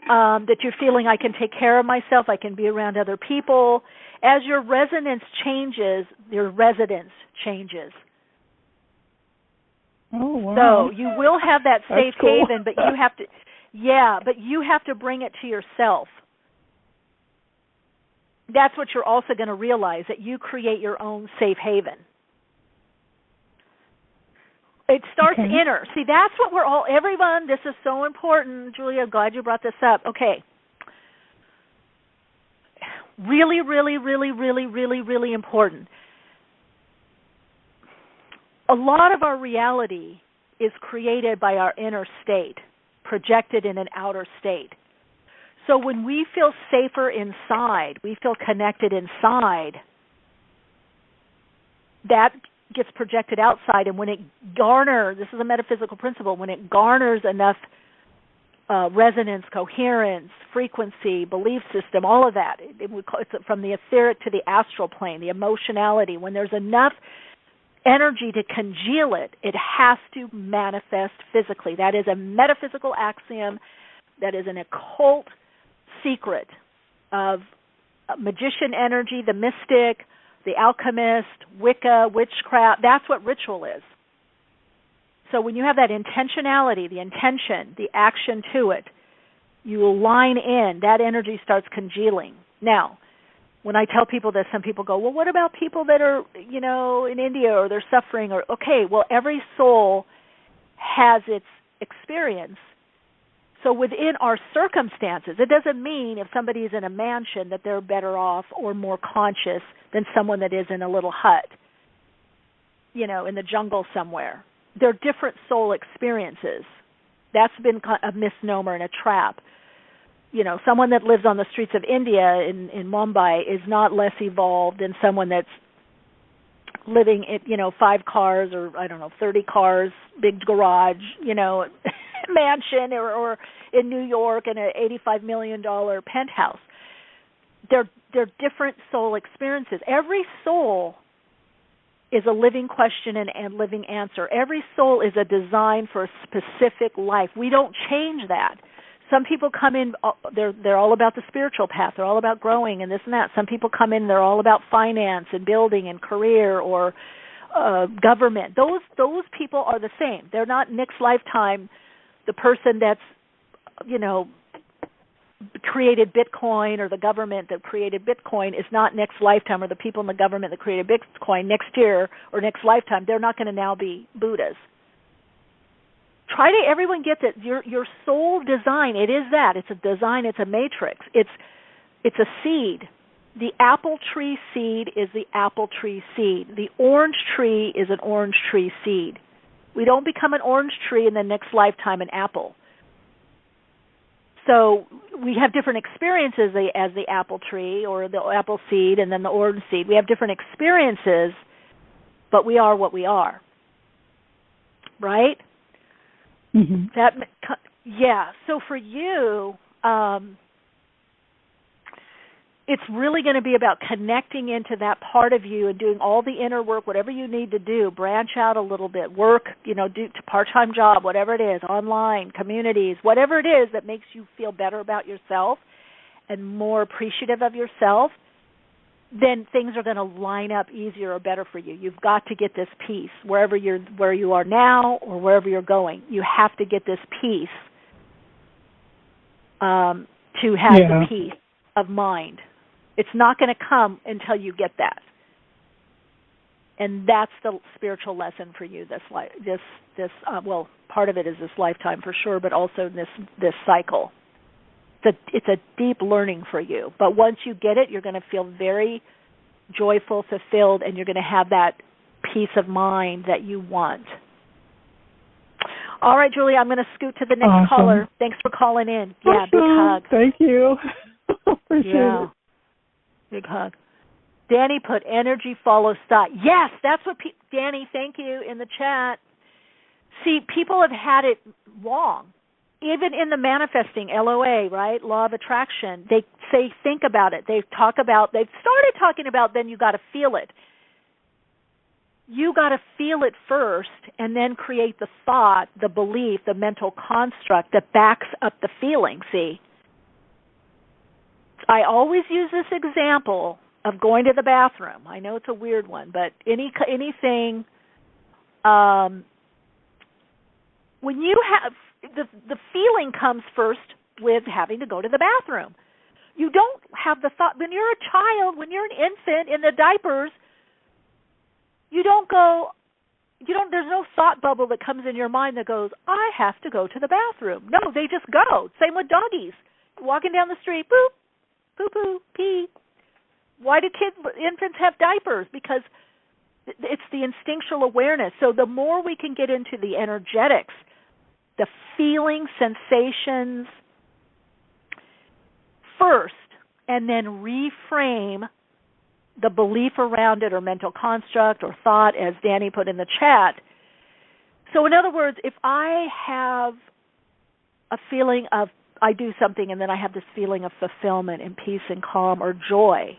that you're feeling I can take care of myself, I can be around other people. As your resonance changes, your residence changes. Oh, wow. So you will have that safe cool. haven, but you have to bring it to yourself. That's what you're also going to realize, that you create your own safe haven. It starts inner. See, that's what everyone, this is so important. Julia, I'm glad you brought this up. Okay. Really, really, really, really, really, really important. A lot of our reality is created by our inner state, projected in an outer state. So when we feel safer inside, we feel connected inside, that gets projected outside, and when it garners, this is a metaphysical principle, when it garners enough resonance, coherence, frequency, belief system, all of that, it's from the etheric to the astral plane, the emotionality, when there's enough energy to congeal it, it has to manifest physically. That is a metaphysical axiom. That is an occult secret of magician energy, the mystic, the alchemist, Wicca, witchcraft. That's what ritual is. So when you have that intentionality, the intention, the action to it, you align in, that energy starts congealing. Now, when I tell people this, some people go, well, what about people that are, in India or they're suffering? Or okay, well, every soul has its experience. So within our circumstances, it doesn't mean if somebody is in a mansion that they're better off or more conscious than someone that is in a little hut, in the jungle somewhere. They're different soul experiences. That's been a misnomer and a trap. Someone that lives on the streets of India in Mumbai is not less evolved than someone that's living in, 5 cars or, 30 cars, big garage, mansion or in New York in an $85 million penthouse. They're different soul experiences. Every soul is a living question and living answer. Every soul is a design for a specific life. We don't change that. Some people come in, they're all about the spiritual path. They're all about growing and this and that. Some people come in, they're all about finance and building and career or government. Those people are the same. They're not next lifetime. The person that's, created Bitcoin or the government that created Bitcoin is not next lifetime, or the people in the government that created Bitcoin next year or next lifetime. They're not going to now be Buddhas. Everyone gets it. Your soul design, it is that. It's a design, it's a matrix. It's a seed. The apple tree seed is the apple tree seed. The orange tree is an orange tree seed. We don't become an orange tree in the next lifetime an apple. So we have different experiences as the apple tree or the apple seed and then the orange seed. We have different experiences, but we are what we are. Right? Mm-hmm. So for you, it's really going to be about connecting into that part of you and doing all the inner work, whatever you need to do, branch out a little bit, work, do a part-time job, whatever it is, online, communities, whatever it is that makes you feel better about yourself and more appreciative of yourself. then things are going to line up easier or better for you. You've got to get this peace where you are now or wherever you're going. You have to get this peace to have the peace of mind. It's not going to come until you get that. And that's the spiritual lesson for you this part of it is this lifetime for sure, but also this cycle. It's a deep learning for you. But once you get it, you're going to feel very joyful, fulfilled, and you're going to have that peace of mind that you want. All right, Julie, I'm going to scoot to the next caller. Thanks for calling in. Yeah, big hug. Thank you. Appreciate it. Big hug. Danny put energy follows thought. Yes, that's what Danny, thank you, in the chat. See, people have had it wrong. Even in the manifesting, LOA, right, law of attraction, they say think about it. They've started talking about then you got to feel it. You got to feel it first and then create the thought, the belief, the mental construct that backs up the feeling, see. I always use this example of going to the bathroom. I know it's a weird one, but anything, when you have, the feeling comes first with having to go to the bathroom. You don't have the thought, when you're a child, when you're an infant in the diapers, there's no thought bubble that comes in your mind that goes, I have to go to the bathroom. No, they just go. Same with doggies. Walking down the street, boop, poo-poo, pee. Why do infants have diapers? Because it's the instinctual awareness. So the more we can get into the energetics, the feeling, sensations first, and then reframe the belief around it or mental construct or thought, as Danny put in the chat. So in other words, if I have a feeling of I do something and then I have this feeling of fulfillment and peace and calm or joy,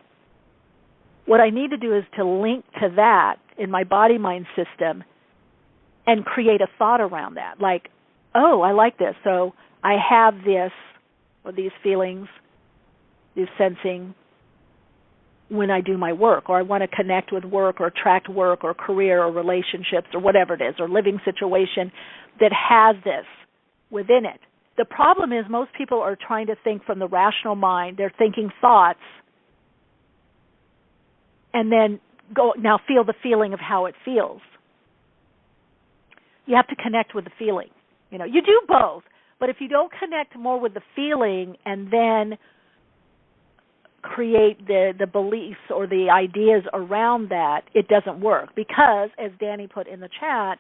what I need to do is to link to that in my body-mind system and create a thought around that. Like, oh, I like this, so I have this or these feelings, this sensing when I do my work, or I want to connect with work or attract work or career or relationships or whatever it is, or living situation that has this within it. The problem is most people are trying to think from the rational mind. They're thinking thoughts and then now feel the feeling of how it feels. You have to connect with the feeling. You do both, but if you don't connect more with the feeling and then create the beliefs or the ideas around that, it doesn't work because, as Danny put in the chat,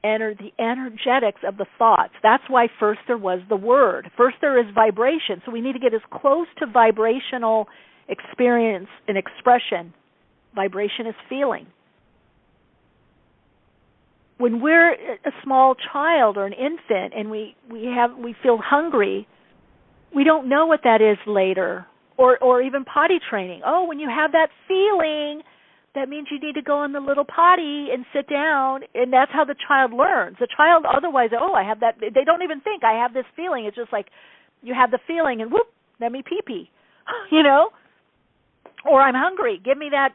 the energetics of the thoughts. That's why first there was the word. First there is vibration. So we need to get as close to vibrational experience and expression. Vibration is feeling. When we're a small child or an infant and we feel hungry, we don't know what that is later. Or even potty training. Oh, when you have that feeling, that means you need to go in the little potty and sit down, and that's how the child learns. The child otherwise, I have that. They don't even think I have this feeling. It's just like you have the feeling, and whoop, let me pee-pee, Or I'm hungry. Give me that,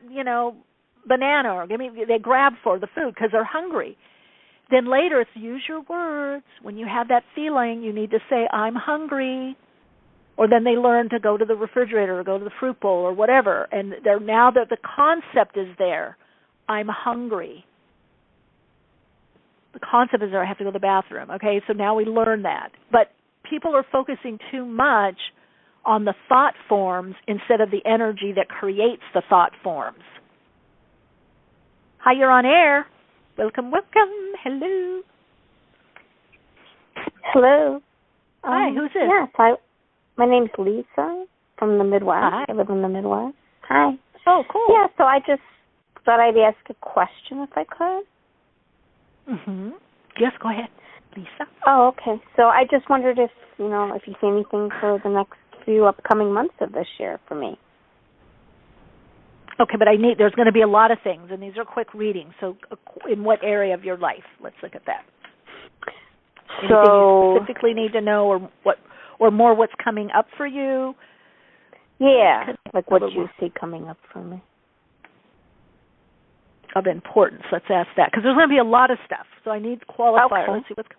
banana, or they grab for the food because they're hungry. Then later it's use your words. When you have that feeling, you need to say, I'm hungry. Or then they learn to go to the refrigerator or go to the fruit bowl or whatever. And now that the concept is there, I'm hungry. The concept is there, I have to go to the bathroom. Okay, so now we learn that. But people are focusing too much on the thought forms instead of the energy that creates the thought forms. Hi, you're on air. Welcome. Hello. Hello. Hi, who's this? Yes, my name's Lisa from the Midwest. Hi. I live in the Midwest. Hi. Oh, cool. Yeah, so I just thought I'd ask a question if I could. Mm-hmm. Yes, go ahead, Lisa. Oh, okay. So I just wondered if you see anything for the next few upcoming months of this year for me. Okay, but there's going to be a lot of things, and these are quick readings. So in what area of your life? Let's look at that. Anything you specifically need to know, or more what's coming up for you? Yeah. Like what do you see coming up for me? Of importance. Let's ask that, because there's going to be a lot of stuff. So I need qualifier. Okay. Let's see what's.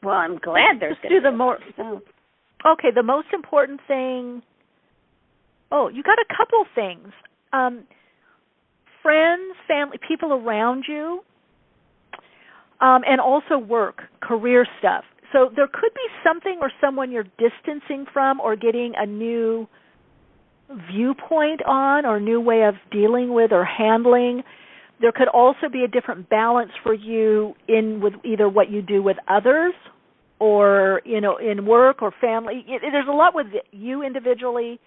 Well, I'm glad there's going to be more. Okay, the most important thing. Oh, you got a couple things. Friends, family, people around you, and also work, career stuff. So there could be something or someone you're distancing from or getting a new viewpoint on or new way of dealing with or handling. There could also be a different balance for you in with either what you do with others or, in work or family. There's a lot with you individually,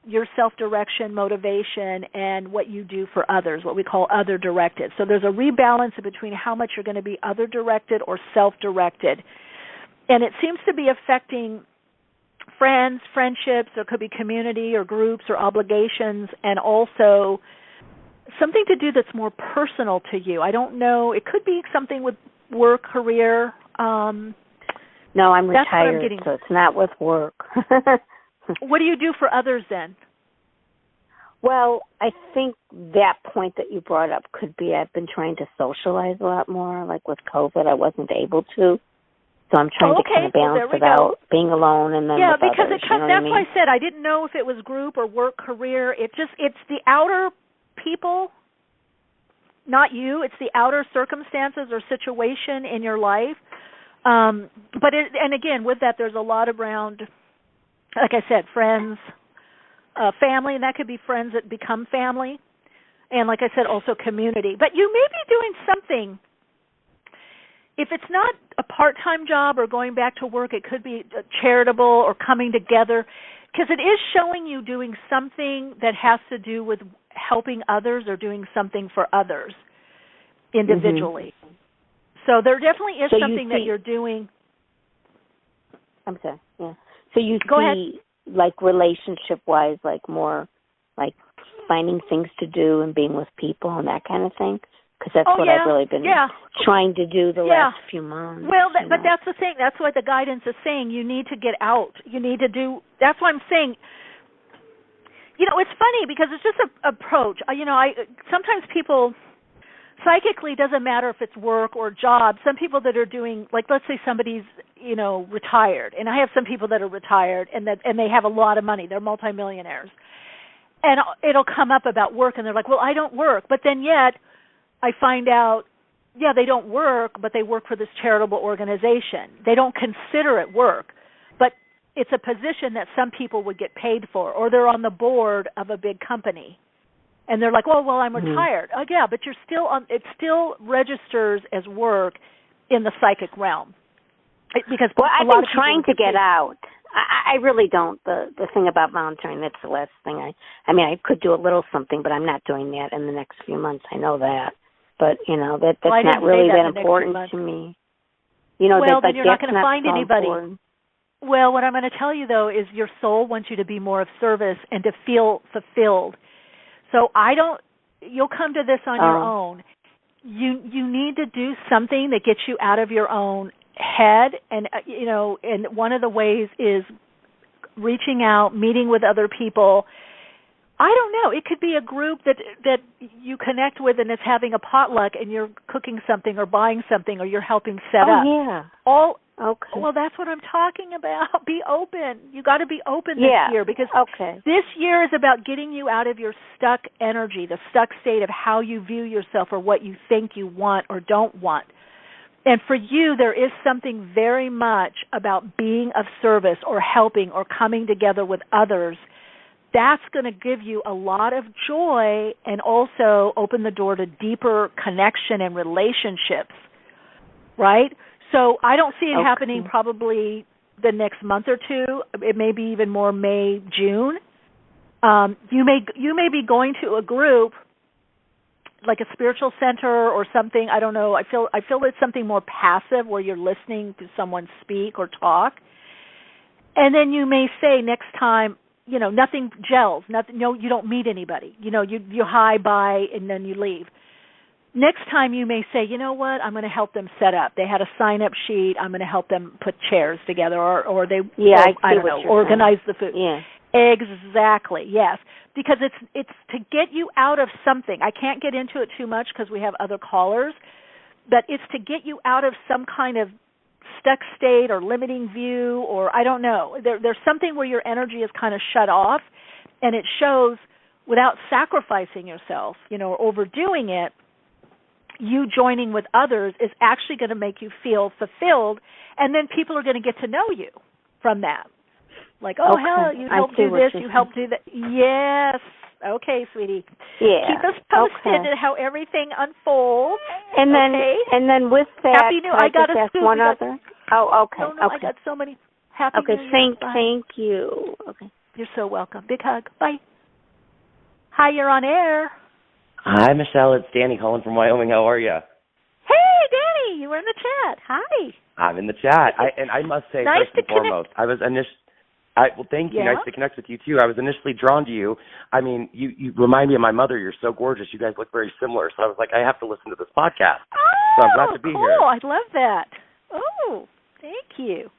your self-direction, motivation, and what you do for others, what we call other-directed. So there's a rebalance between how much you're going to be other-directed or self-directed. And it seems to be affecting friends, friendships, there could be community or groups or obligations, and also something to do that's more personal to you. I don't know. It could be something with work, career. No, I'm retired, so it's not with work. What do you do for others then? Well, I think that point that you brought up could be I've been trying to socialize a lot more. Like with COVID, I wasn't able to. So I'm trying to kind of balance it out, being alone and then with because others, that's why I said I didn't know if it was group or work, career. It's the outer people, not you. It's the outer circumstances or situation in your life. And again, with that, there's a lot around, like I said, friends, family, and that could be friends that become family. And like I said, also community. But you may be doing something. If it's not a part-time job or going back to work, it could be charitable or coming together, because it is showing you doing something that has to do with helping others or doing something for others individually. Mm-hmm. So there definitely is something that you're doing. I'm sorry. Yeah. So you Go ahead. like relationship-wise, like more like finding things to do and being with people and that kind of thing? Because that's what I've really been trying to do the last few months. Well, but that's the thing. That's what the guidance is saying. You need to get out. You need to do. That's why I'm saying. It's funny because it's just an approach. Sometimes people psychically, doesn't matter if it's work or job. Some people that are doing, like, let's say somebody's retired, and I have some people that are retired and they have a lot of money. They're multimillionaires, and it'll come up about work, and they're like, well, I don't work, but then yet I find out, they don't work, but they work for this charitable organization. They don't consider it work, but it's a position that some people would get paid for, or they're on the board of a big company. And they're like, well, I'm retired. Oh, yeah, but you're still on. It still registers as work in the psychic realm. Because I've been trying to get out. I really don't. The thing about volunteering, that's the last thing I could do a little something, but I'm not doing that in the next few months. I know that. But, that's not really that important to me. Well, then you're not going to find anybody. Important. Well, what I'm going to tell you, though, is your soul wants you to be more of service and to feel fulfilled. So you'll come to this on your own. You need to do something that gets you out of your own head. And, and one of the ways is reaching out, meeting with other people. I don't know. It could be a group that you connect with and is having a potluck and you're cooking something or buying something or you're helping set up. Oh, yeah. Okay. Well, that's what I'm talking about. Be open. You got to be open this year because this year is about getting you out of your stuck energy, the stuck state of how you view yourself or what you think you want or don't want. And for you, there is something very much about being of service or helping or coming together with others. That's going to give you a lot of joy and also open the door to deeper connection and relationships, right? So I don't see it happening probably the next month or two. It may be even more May, June. You may be going to a group like a spiritual center or something. I don't know. I feel it's something more passive where you're listening to someone speak or talk. And then you may say next time, nothing gels. You don't meet anybody. You hi, bye, and then you leave. Next time you may say, you know what, I'm going to help them set up. They had a sign-up sheet. I'm going to help them put chairs together or they, I don't know, organize the food. Yeah. Exactly, yes. Because it's to get you out of something. I can't get into it too much because we have other callers, but it's to get you out of some kind of stuck state or limiting view, or I don't know. There's something where your energy is kind of shut off, and it shows without sacrificing yourself, or overdoing it. You joining with others is actually going to make you feel fulfilled, and then people are going to get to know you from that. Like, oh, hell, you helped do this, you helped do that. Yes. Okay, sweetie. Yeah. Keep us posted on how everything unfolds. And then with that, Happy New Year. I got to ask one other. Oh, okay. No, I got so many. Happy New Year. Thank you. Okay. You're so welcome. Big hug. Bye. Hi, you're on air. Hi, Michelle. It's Danny calling from Wyoming. How are you? Hey, Danny. You were in the chat. Hi. I'm in the chat. I must say, nice first and foremost, I was well, thank you. Yeah? Nice to connect with you, too. I was initially drawn to you. I mean, you remind me of my mother. You're so gorgeous. You guys look very similar. So I was like, I have to listen to this podcast. Oh, so I'm glad to be here. I love that. Oh, thank you.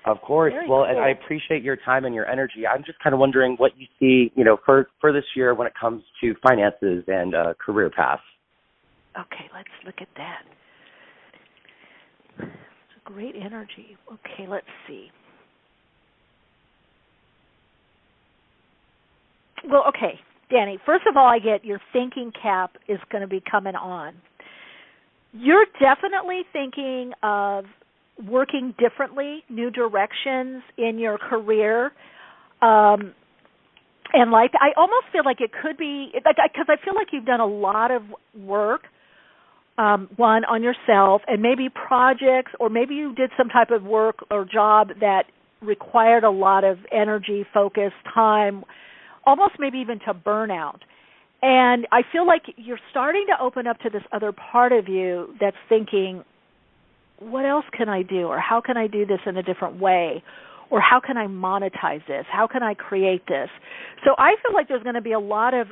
Of course. Very well, cool. and I appreciate your time and your energy. I'm just kind of wondering what you see, for this year when it comes to finances and career paths. Okay, let's look at that. It's a great energy. Okay, let's see. Well, okay, Danny, first of all, I get your thinking cap is going to be coming on. You're definitely thinking of working differently, new directions in your career. And I almost feel like it could be, because I feel like you've done a lot of work, one, on yourself, and maybe projects, or maybe you did some type of work or job that required a lot of energy, focus, time, almost maybe even to burnout. And I feel like you're starting to open up to this other part of you that's thinking, what else can I do? Or how can I do this in a different way? Or how can I monetize this? How can I create this? So I feel like there's going to be a lot of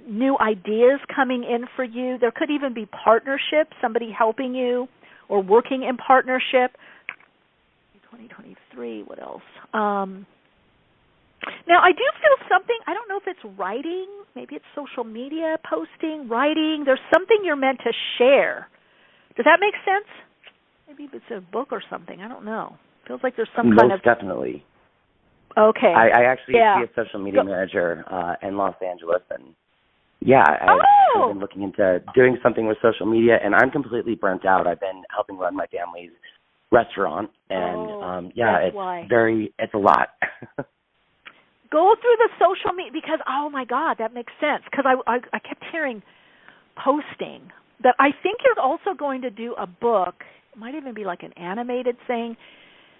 new ideas coming in for you. There could even be partnerships, somebody helping you or working in partnership. 2023, what else? Now, I do feel something, I don't know if it's writing, maybe it's social media, posting, writing. There's something you're meant to share. Does that make sense? Maybe it's a book or something. I don't know. Feels like there's some kind of... Most definitely. Okay. I actually see a social media manager in Los Angeles, and I've been looking into doing something with social media, and I'm completely burnt out. I've been helping run my family's restaurant, and it's a lot. Go through the social media, because, oh, my God, that makes sense. Because I kept hearing posting. But I think you're also going to do a book. It might even be like an animated thing.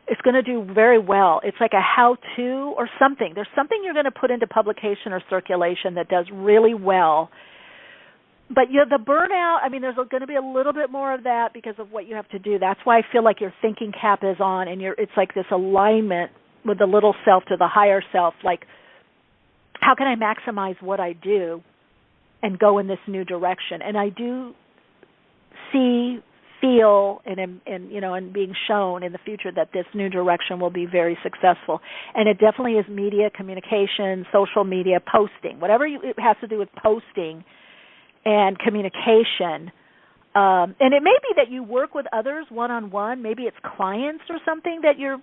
It's going to do very well. It's like a how-to or something. There's something you're going to put into publication or circulation that does really well. But the burnout, I mean, there's going to be a little bit more of that because of what you have to do. That's why I feel like your thinking cap is on, and it's like this alignment with the little self to the higher self. Like, how can I maximize what I do and go in this new direction? And I do see, feel, and being shown in the future that this new direction will be very successful. And it definitely is media, communication, social media, posting, whatever it has to do with posting and communication. And it may be that you work with others one-on-one. Maybe it's clients or something that you're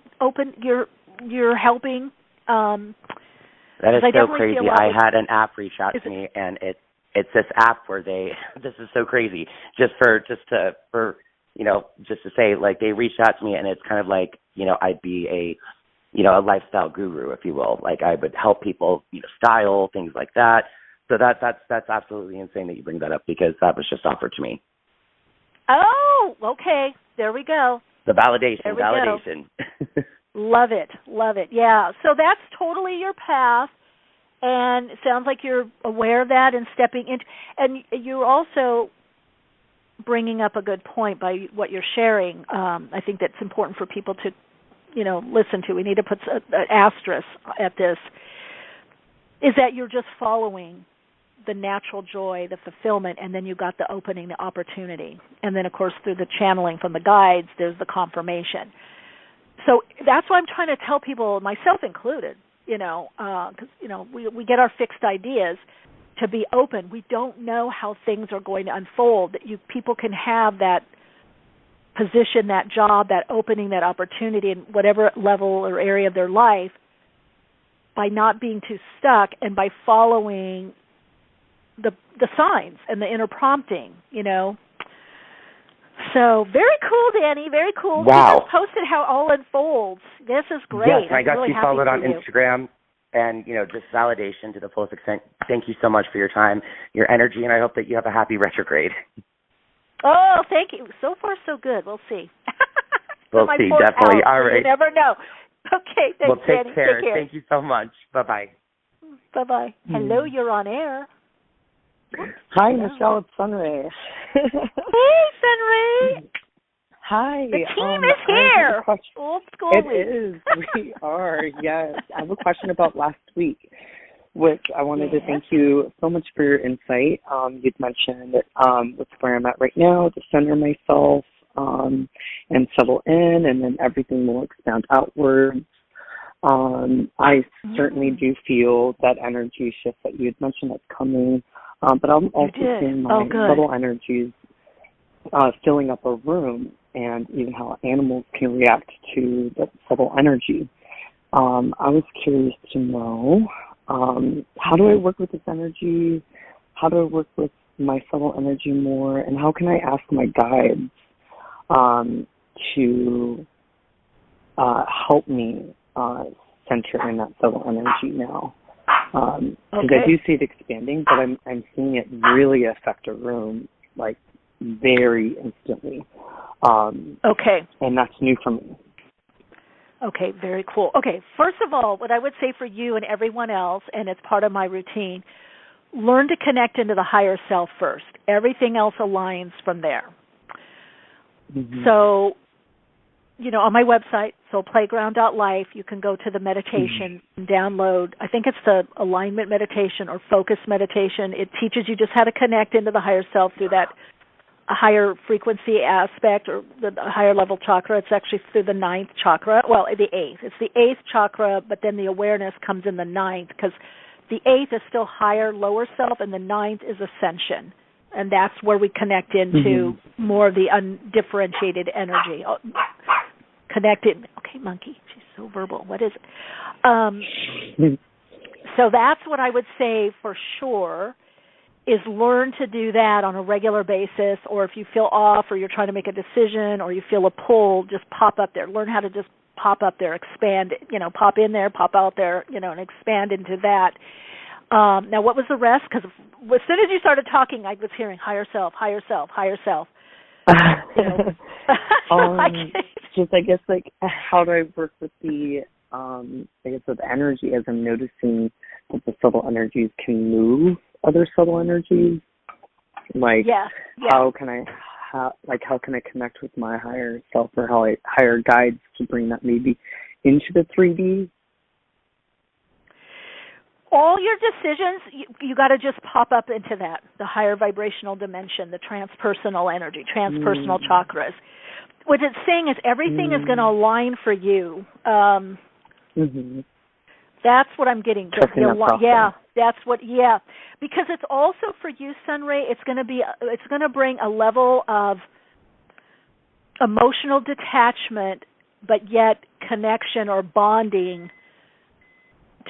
helping. That is so crazy. I had an app reach out to me, and it's this app where this is so crazy. Just to say, like, they reached out to me, and it's kind of like, I'd be a lifestyle guru, if you will. Like, I would help people, style, things like that. So that's absolutely insane that you bring that up, because that was just offered to me. Oh, okay. There we go. The validation. Love it. Yeah. So that's totally your path, and it sounds like you're aware of that and stepping into. And you're also bringing up a good point by what you're sharing. I think that's important for people to, listen to. We need to put an asterisk at this. Is that you're just following the natural joy, the fulfillment, and then you got the opening, the opportunity. And then, of course, through the channeling from the guides, there's the confirmation. So that's why I'm trying to tell people, myself included, because we get our fixed ideas, to be open. We don't know how things are going to unfold. People can have that position, that job, that opening, that opportunity in whatever level or area of their life by not being too stuck and by following the signs and the inner prompting, So very cool, Danny. Very cool. Wow. You just posted how it all unfolds. This is great. Yes, and I got really you followed on you. Instagram, and just validation to the fullest extent. Thank you so much for your time, your energy, and I hope that you have a happy retrograde. Oh, thank you. So far, so good. We'll see. We'll see, definitely. All right. You never know. Okay, thanks, well, take Danny. care. Take care. Thank you so much. Bye-bye. Bye-bye. Hello, you're on air. Hi, Michelle. It's Sunray. Hey, Sunray. Hi. The team is here. Old school. It is. We are, yes. I have a question about last week, which I wanted to thank you so much for your insight. You'd mentioned where I'm at right now, to center myself and settle in, and then everything will expand outwards. I certainly do feel that energy shift that you had mentioned that's coming, but I'm also seeing my subtle energies filling up a room, and even how animals can react to that subtle energy. I was curious to know, how do I work with this energy? How do I work with my subtle energy more? And how can I ask my guides to help me center in that subtle energy now? Because I do see it expanding, but I'm seeing it really affect a room, like, very instantly. And that's new for me. Okay, very cool. Okay, first of all, what I would say for you and everyone else, and it's part of my routine, learn to connect into the higher self first. Everything else aligns from there. Mm-hmm. So, on my website, soulplayground.life, you can go to the meditation and download, I think it's the alignment meditation or focus meditation. It teaches you just how to connect into the higher self through that higher frequency aspect or the higher level chakra. It's actually through the 9th chakra. Well, the 8th. It's the 8th chakra, but then the awareness comes in the 9th because the 8th is still higher, lower self, and the 9th is ascension. And that's where we connect into more of the undifferentiated energy. Connected. Okay, monkey. She's so verbal. What is it? So that's what I would say for sure is learn to do that on a regular basis, or if you feel off or you're trying to make a decision or you feel a pull, just pop up there. Learn how to just pop up there, expand, pop in there, pop out there, and expand into that. Now, what was the rest? Because as soon as you started talking, I was hearing higher self, higher self, higher self. Just, I guess, how do I work with the, with energy as I'm noticing that the subtle energies can move other subtle energies? How can I connect with my higher self or higher guides to bring that maybe into the 3D? All your decisions, you got to just pop up into that, the higher vibrational dimension, the transpersonal energy, transpersonal chakras. What it's saying is everything is going to align for you. That's what I'm getting. Because it's also for you, Sunray. It's going to bring a level of emotional detachment, but yet connection or bonding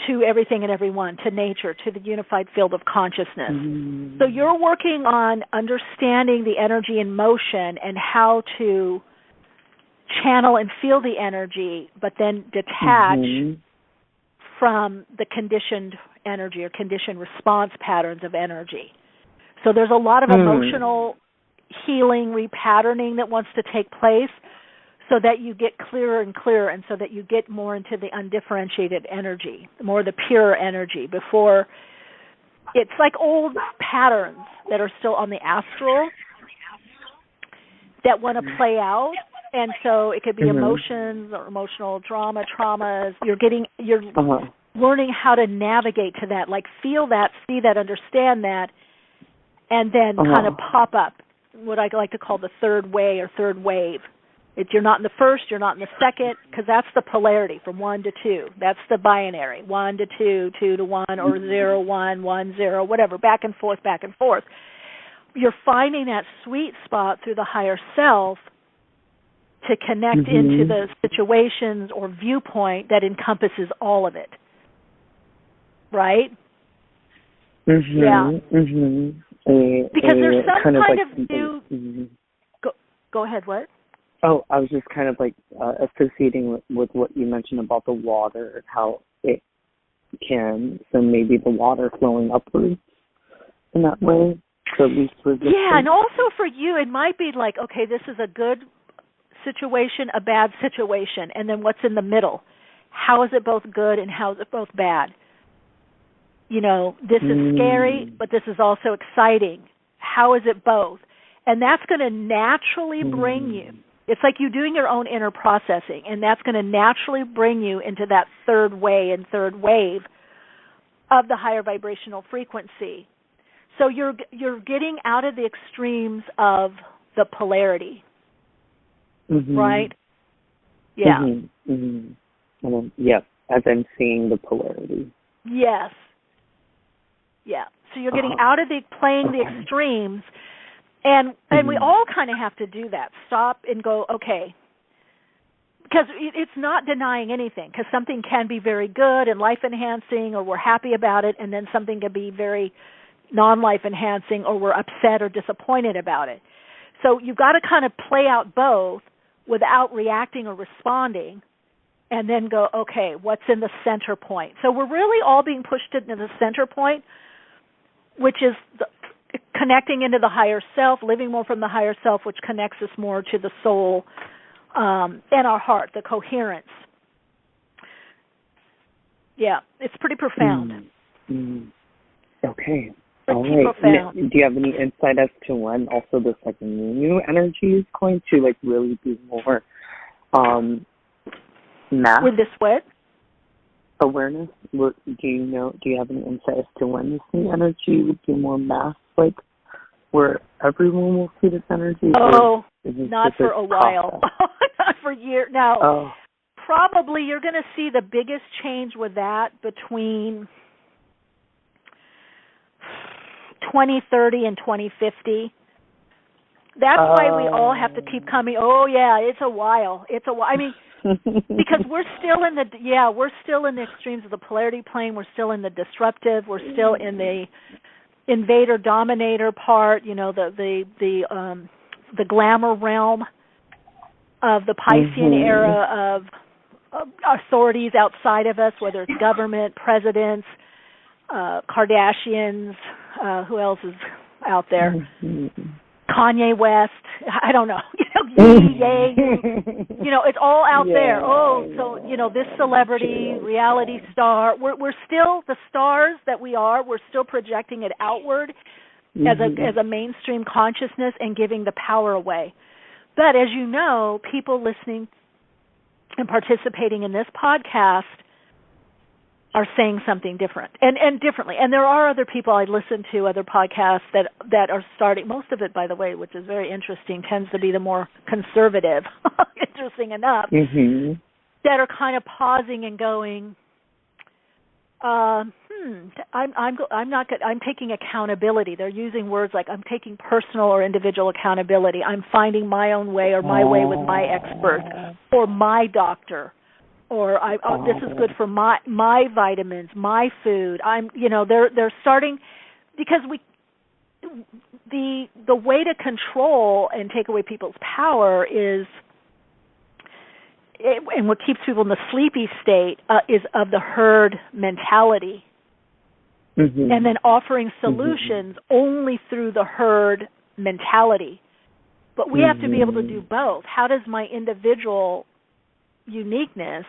to everything and everyone, to nature, to the unified field of consciousness. So you're working on understanding the energy in motion and how to channel and feel the energy, but then detach from the conditioned energy or conditioned response patterns of energy. So there's a lot of emotional healing, repatterning that wants to take place so that you get clearer and clearer and so that you get more into the undifferentiated energy, more the pure energy before it's like old patterns that are still on the astral that want to play out. And so it could be emotions or emotional drama, traumas. You're learning how to navigate to that, like feel that, see that, understand that, and then kind of pop up what I like to call the third way or third wave You're not in the first, you're not in the second, because that's the polarity from 1 to 2. That's the binary, 1 to 2, 2 to 1, or 0, 1, 1, 0, whatever, back and forth, back and forth. You're finding that sweet spot through the higher self to connect into the situations or viewpoint that encompasses all of it. Right? Yeah. Because there's some kind of new... Go ahead, what? Oh, I was just kind of like associating with what you mentioned about the water, how it can, so maybe the water flowing upwards in that way, so at least resistance. Yeah, and also for you, it might be like, okay, this is a good situation, a bad situation, and then what's in the middle? How is it both good and how is it both bad? You know, this is scary, but this is also exciting. How is it both? And that's going to naturally bring you. It's like you doing your own inner processing, and that's going to naturally bring you into that third way and third wave of the higher vibrational frequency. So you're getting out of the extremes of the polarity, right? Yeah. Yep, as I'm seeing the polarity. Yes. Yeah. So you're getting out of playing the extremes. And we all kind of have to do that. Stop and go, okay. Because it's not denying anything, because something can be very good and life-enhancing, or we're happy about it, and then something can be very non-life-enhancing, or we're upset or disappointed about it. So you've got to kind of play out both without reacting or responding, and then go, okay, what's in the center point? So we're really all being pushed into the center point, which is connecting into the higher self, living more from the higher self, which connects us more to the soul and our heart, the coherence. Yeah, it's pretty profound. Okay. Pretty profound. Do you have any insight as to when also this like new energy is going to like really be more mass? With this what? Awareness? Do you have any insight as to when this new energy would be more mass, like where everyone will see this energy? Oh, not for a while. Not for years. Now, probably you're going to see the biggest change with that between 2030 and 2050. That's why we all have to keep coming. Oh yeah, it's a while. I mean, because we're still in the extremes of the polarity plane. We're still in the disruptive. We're still in the invader dominator part. You know, the glamour realm of the Piscean era of authorities outside of us, whether it's government, presidents, Kardashians, who else is out there? Kanye West, I don't know, it's all out there. This celebrity, reality star, we're still the stars that we are. We're still projecting it outward as a mainstream consciousness and giving the power away. But as you know, people listening and participating in this podcast are saying something different and differently. And there are other people I listen to, other podcasts that are starting, most of it, by the way, which is very interesting, tends to be the more conservative, interesting enough, that are kind of pausing and going, I'm taking accountability. They're using words like I'm taking personal or individual accountability. I'm finding my own way or my way with my expert or my doctor. Or this is good for my vitamins, my food. They're starting because the way to control and take away people's power is, and what keeps people in the sleepy state is of the herd mentality, and then offering solutions only through the herd mentality. But we have to be able to do both. How does my individual uniqueness,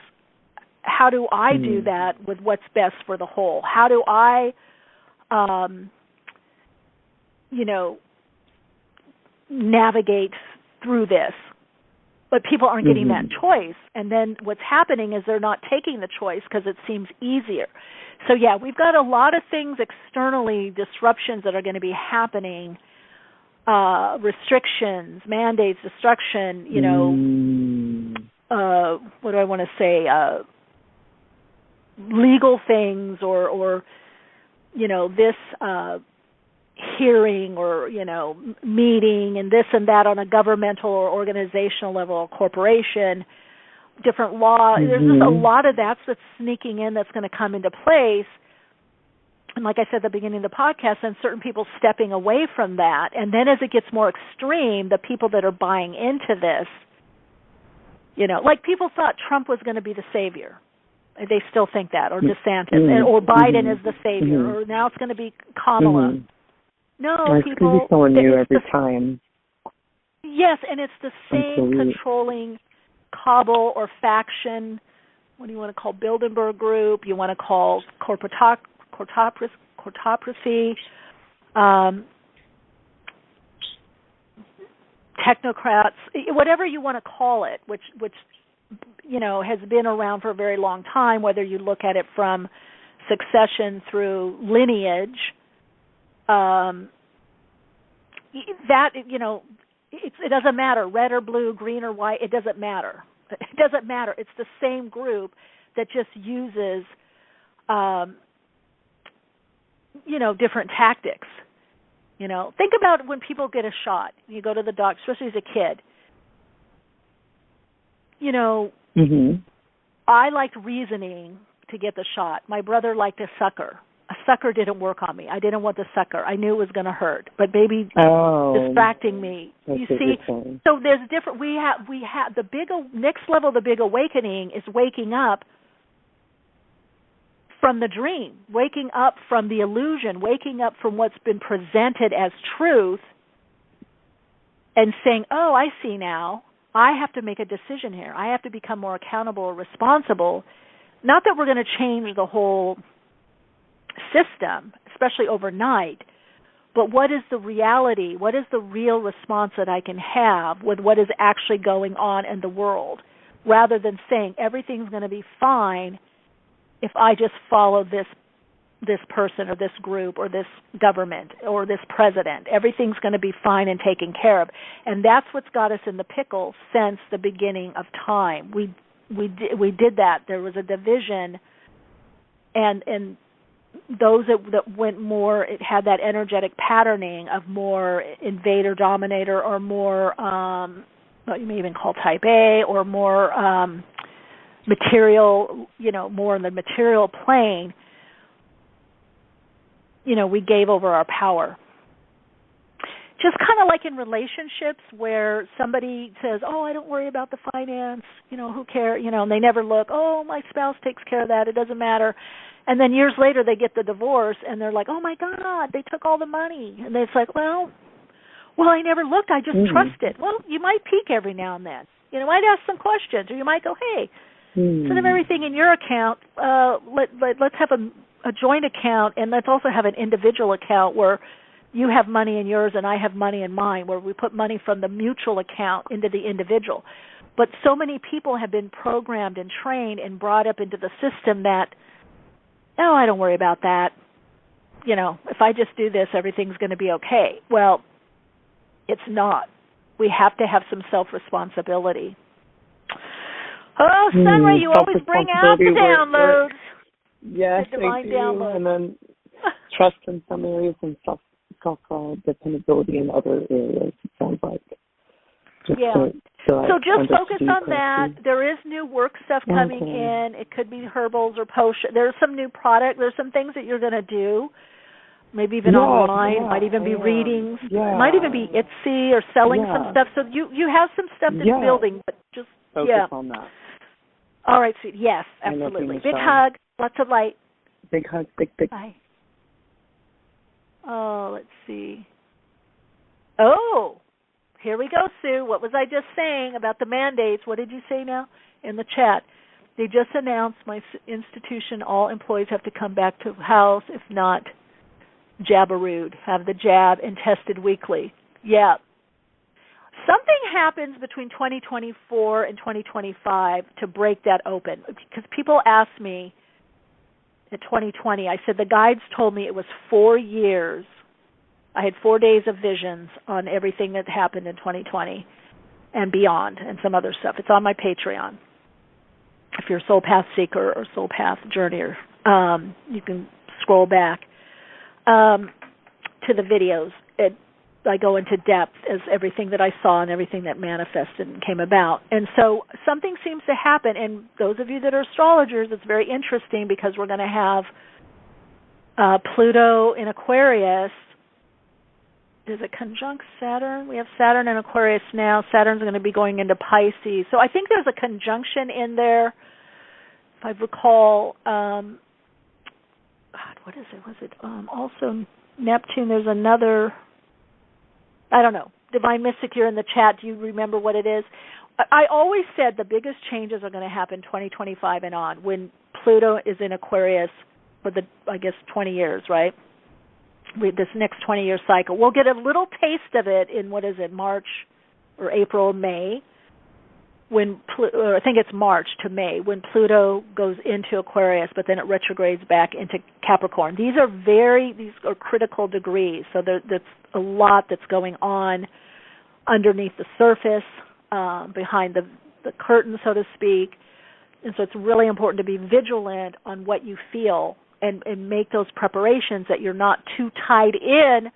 how do I do that with what's best for the whole? How do I, navigate through this? But people aren't getting that choice. And then what's happening is they're not taking the choice because it seems easier. So, yeah, we've got a lot of things externally, disruptions that are going to be happening restrictions, mandates, destruction, what do I want to say, legal things or this hearing or, meeting and this and that on a governmental or organizational level or corporation, different law. There's just a lot of that's sneaking in that's going to come into place. And like I said at the beginning of the podcast, and certain people stepping away from that. And then as it gets more extreme, the people that are buying into this, like people thought Trump was going to be the savior. They still think that, or DeSantis, or Biden is the savior, or now it's going to be Kamala. No, it's people. It's going to be someone new every time. Yes, and it's the same controlling cabal or faction. What do you want to call Bilderberg Group? You want to call corporatocracy, technocrats, whatever you want to call it, which has been around for a very long time, whether you look at it from succession through lineage, it doesn't matter, red or blue, green or white, it doesn't matter. It doesn't matter. It's the same group that just uses, different tactics. Think about when people get a shot. You go to the doctor, especially as a kid. I liked reasoning to get the shot. My brother liked a sucker. A sucker didn't work on me. I didn't want the sucker. I knew it was going to hurt, but maybe distracting me. You see, so there's different. We have the next level of the big awakening is waking up from the dream, waking up from the illusion, waking up from what's been presented as truth, and saying, "Oh, I see now. I have to make a decision here. I have to become more accountable or responsible." Not that we're going to change the whole system, especially overnight, but what is the reality? What is the real response that I can have with what is actually going on in the world, rather than saying everything's going to be fine if I just follow this person or this group or this government or this president. Everything's going to be fine and taken care of. And that's what's got us in the pickle since the beginning of time. We did that. There was a division, and those that went more, it had that energetic patterning of more invader dominator or more what you may even call type A, or more material, more in the material plane. We gave over our power. Just kind of like in relationships where somebody says, "Oh, I don't worry about the finance, who cares?" And they never look, "Oh, my spouse takes care of that, it doesn't matter." And then years later they get the divorce and they're like, "Oh my God, they took all the money." And it's like, well, I never looked, I just trusted. Well, you might peek every now and then. You might ask some questions, or you might go, "Hey, instead of everything in your account, let's have a joint account, and let's also have an individual account where you have money in yours and I have money in mine, where we put money from the mutual account into the individual." But so many people have been programmed and trained and brought up into the system that, "Oh, I don't worry about that. If I just do this, everything's going to be okay." Well, it's not. We have to have some self-responsibility. Oh, Sunray, you always bring out the downloads. Yes, the divine downloads. And then trust in some areas and self-dependability in other areas, it sounds like. So just focus on that. There is new work stuff coming in. It could be herbals or potion. There's some new product. There's some things that you're going to do. Maybe even online. It might even be readings. It might even be Etsy or selling some stuff. So you have some stuff that's building, but just focus on that. All right, sweet. Yes, absolutely. Big hug. Lots of light. Big hug. Big. Bye. Oh, let's see. Oh, here we go, Sue. What was I just saying about the mandates? What did you say now in the chat? They just announced my institution, all employees have to come back to house, if not jabberooed, have the jab and tested weekly. Yeah. Something happens between 2024 and 2025 to break that open. Because people asked me in 2020, I said the guides told me it was 4 years I had 4 days of visions on everything that happened in 2020 and beyond, and some other stuff. It's on my Patreon. If you're a Soul Path Seeker or Soul Path Journeyer, you can scroll back to the videos. I go into depth as everything that I saw and everything that manifested and came about. And so something seems to happen, and those of you that are astrologers, it's very interesting because we're going to have Pluto in Aquarius. Is it conjunct Saturn? We have Saturn in Aquarius now. Saturn's going to be going into Pisces. So I think there's a conjunction in there. If I recall, God, what is it? Was it also Neptune? There's another, I don't know. Divine Mystic, you're in the chat. Do you remember what it is? I always said the biggest changes are going to happen 2025 and on when Pluto is in Aquarius for the, 20 years, right? This next 20-year cycle. We'll get a little taste of it in, March or April, May, I think it's March to May, when Pluto goes into Aquarius, but then it retrogrades back into Capricorn. These are critical degrees, so that's a lot that's going on underneath the surface, behind the curtain, so to speak, and so it's really important to be vigilant on what you feel and make those preparations that you're not too tied in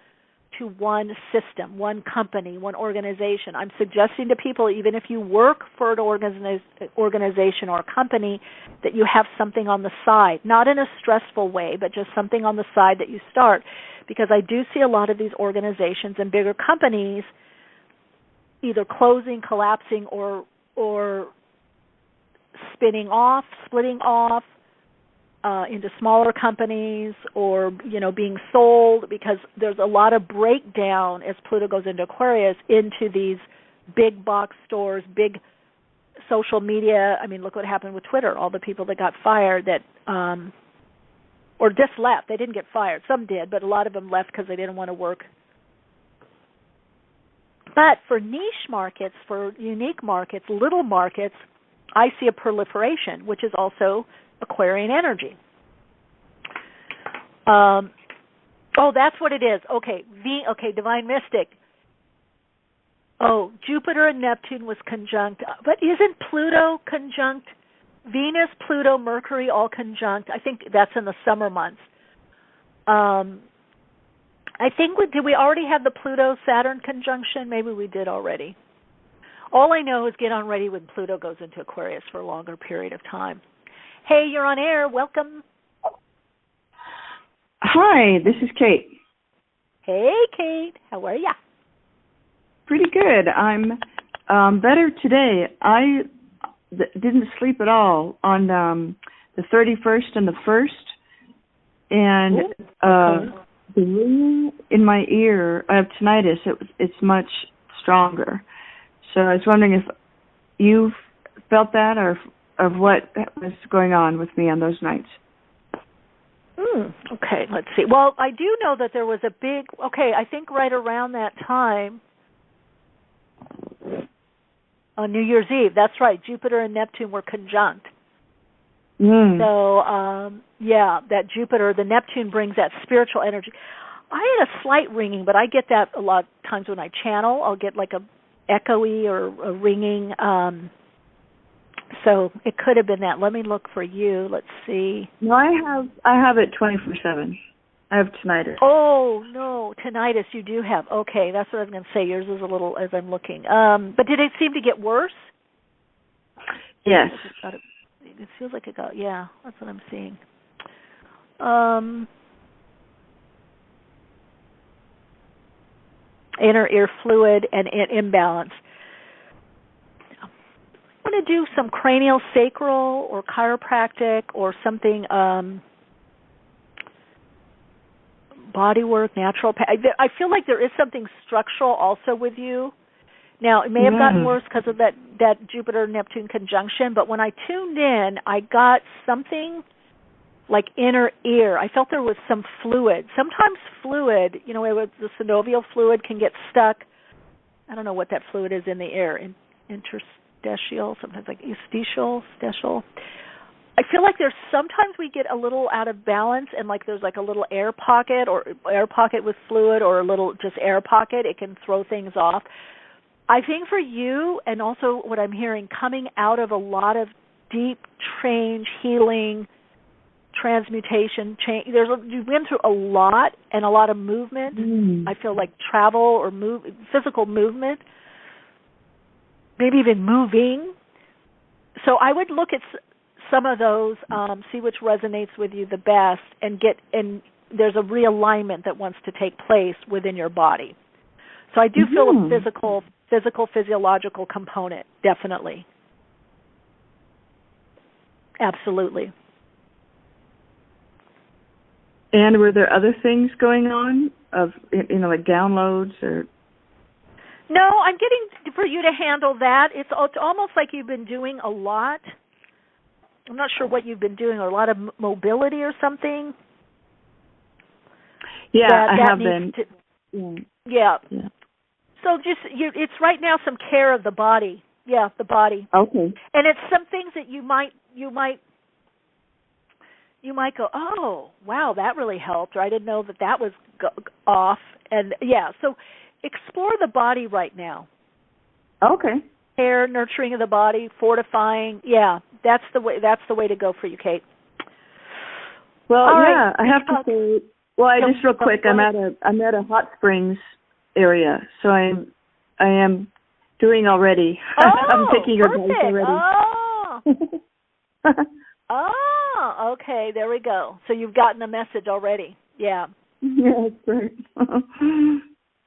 to one system, one company, one organization. I'm suggesting to people, even if you work for an organization or a company, that you have something on the side, not in a stressful way, but just something on the side that you start. Because I do see a lot of these organizations and bigger companies either closing, collapsing, or splitting off, into smaller companies, or being sold, because there's a lot of breakdown as Pluto goes into Aquarius into these big box stores, big social media. I mean, look what happened with Twitter. All the people that got fired that or just left. They didn't get fired. Some did, but a lot of them left because they didn't want to work. But for niche markets, for unique markets, little markets, I see a proliferation, which is also Aquarian energy. That's what it is. Okay, Divine Mystic. Oh, Jupiter and Neptune was conjunct, but isn't Pluto conjunct? Venus, Pluto, Mercury, all conjunct. I think that's in the summer months. I think did we already have the Pluto-Saturn conjunction? Maybe we did already. All I know is get on ready when Pluto goes into Aquarius for a longer period of time. Hey, you're on air. Welcome. Hi, this is Kate. Hey, Kate. How are ya? Pretty good. I'm better today. I didn't sleep at all on the 31st and the 1st, and the ringing in my ear, I have tinnitus. It's much stronger. So I was wondering if you've felt that, or of what was going on with me on those nights. Okay, let's see. Well, I do know that there was a big, I think right around that time, on New Year's Eve, that's right, Jupiter and Neptune were conjunct. So, that Jupiter, the Neptune brings that spiritual energy. I had a slight ringing, but I get that a lot of times when I channel. I'll get like a echoey or a ringing. So it could have been that. Let me look for you. Let's see. No, I have it 24/7. I have tinnitus. Oh, no, tinnitus you do have. Okay, that's what I was going to say. Yours is a little, as I'm looking. But did it seem to get worse? Yes. It feels like it got, that's what I'm seeing. Inner ear fluid and imbalance. I want to do some cranial sacral or chiropractic or something, body work, natural. I feel like there is something structural also with you. Now, it may have gotten worse because of that Jupiter-Neptune conjunction, but when I tuned in, I got something like inner ear. I felt there was some fluid. Sometimes fluid, the synovial fluid can get stuck. I don't know what that fluid is in the ear, interstitial, sometimes like stetial. I feel like there's sometimes we get a little out of balance and like there's like a little air pocket with fluid or a little just air pocket. It can throw things off. I think for you, and also what I'm hearing, coming out of a lot of deep change, healing, transmutation, change. You've been through a lot and a lot of movement. I feel like travel or physical movement, maybe even moving. So I would look at some of those, see which resonates with you the best, and there's a realignment that wants to take place within your body. So I do feel a physiological component, definitely. Absolutely. And were there other things going on of, like downloads or? No, I'm getting for you to handle that. It's almost like you've been doing a lot. I'm not sure what you've been doing, or a lot of mobility or something. Yeah, I have been. Yeah. So it's right now some care of the body. Yeah, the body. Okay. And it's some things that you might go, oh, wow, that really helped, or I didn't know that was off. And yeah, so explore the body right now. Okay. Care, nurturing of the body, fortifying. Yeah, that's the way to go for you, Kate. Well, all yeah, right. I have to say. Well, just real quick, I'm at a hot springs area, so I am doing already. Oh, I'm taking your advice already. Oh, okay, there we go. So you've gotten a message already. Yeah. Yeah, that's right.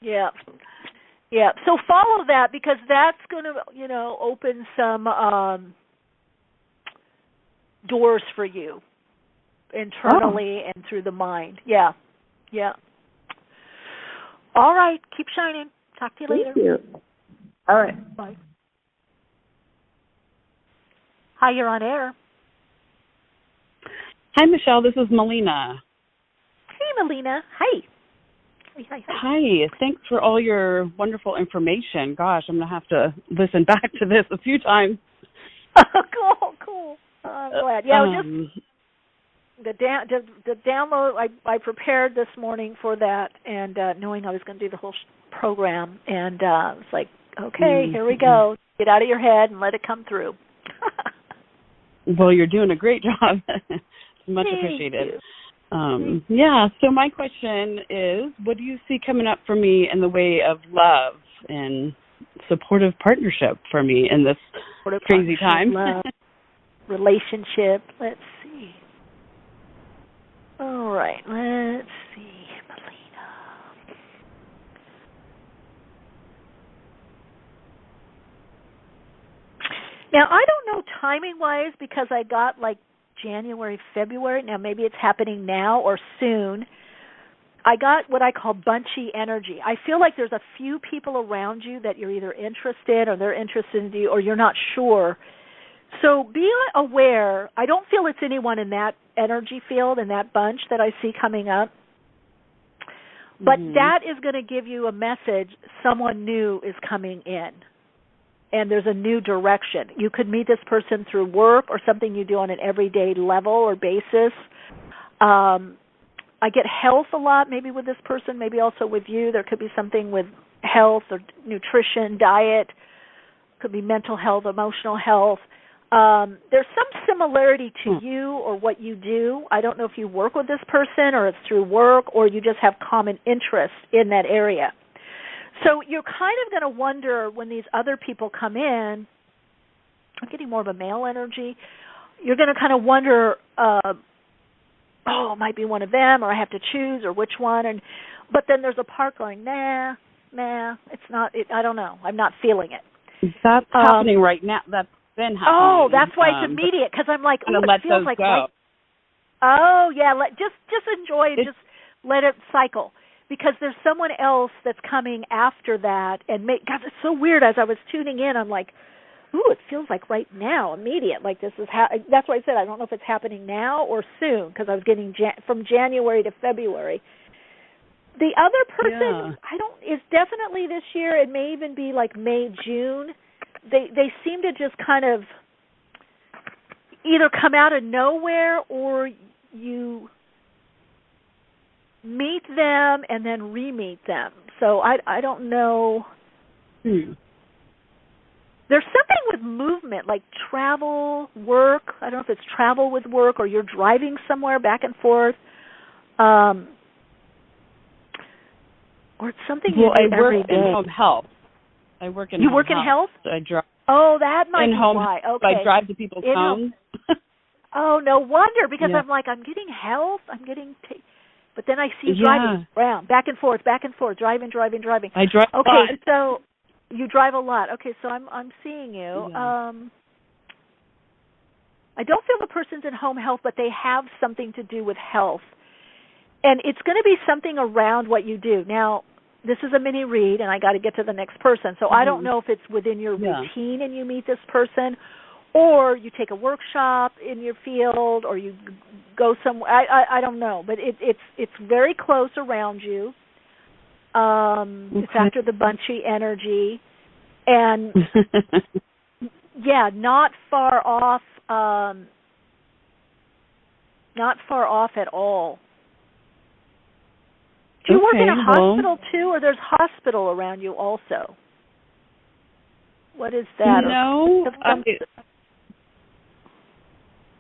Yeah. Yeah. So follow that, because that's going to, open some doors for you internally and through the mind. Yeah. Yeah. All right. Keep shining. Talk to you later. Thank you. All right. Bye. Hi, you're on air. Hi, Michelle. This is Melina. Hey, Melina. Hi. Hi. Thanks for all your wonderful information. Gosh, I'm going to have to listen back to this a few times. Cool. I'm glad. Yeah, just the download, I prepared this morning for that, and knowing I was going to do the whole program, and it's like, okay, here we go. Get out of your head and let it come through. Well, you're doing a great job. Much appreciated. Yeah, so my question is, what do you see coming up for me in the way of love and supportive partnership for me in this crazy time? Love, relationship. Let's see. All right, let's see, Melina. Now, I don't know timing-wise, because I got like January, February. Now, maybe it's happening now or soon. I got what I call bunchy energy. I feel like there's a few people around you that you're either interested or they're interested in you, or you're not sure. So be aware. I don't feel it's anyone in that energy field, in that bunch that I see coming up. But that is going to give you a message. Someone new is coming in, and there's a new direction. You could meet this person through work or something you do on an everyday level or basis. I get health a lot, maybe with this person, maybe also with you. There could be something with health or nutrition, diet. Could be mental health, emotional health. There's some similarity to you or what you do. I don't know if you work with this person or it's through work or you just have common interests in that area. So you're kind of going to wonder when these other people come in, I'm getting more of a male energy, you're going to kind of wonder, it might be one of them, or I have to choose, or which one. But then there's a part going, nah, it's not, I don't know, I'm not feeling it. That's happening right now. That's been happening. Oh, that's why it's immediate, because I'm like, it feels like right. Oh, yeah, just enjoy it, just let it cycle. Because there's someone else that's coming after that, and God, it's so weird. As I was tuning in, I'm like, ooh, it feels like right now, immediate. Like this is that's why I said I don't know if it's happening now or soon, because I was getting from January to February. The other person, is definitely this year. It may even be like May, June. They seem to just kind of either come out of nowhere or you meet them and then re-meet them. So I don't know. There's something with movement, like travel, work. I don't know if it's travel with work or you're driving somewhere back and forth. Or it's something you do every day. I work in home health. I work in You home work in health? health? I drive. Oh, that might in be home, why. Okay. I drive to people's homes. Oh, no wonder, because Yeah. I'm like, I'm getting health, but then I see you driving around, back and forth, driving. I drive a lot. Okay, so you drive a lot. Okay, so I'm seeing you. Yeah. I don't feel the person's in home health, but they have something to do with health. And it's going to be something around what you do. Now, this is a mini read, and I got to get to the next person. So I don't know if it's within your routine and you meet this person, or you take a workshop in your field, or you go somewhere. I don't know, but it's very close around you. It's after the bunchy energy, and yeah, not far off. Not far off at all. Do you work in a hospital too, or there's hospital around you also? What is that? No.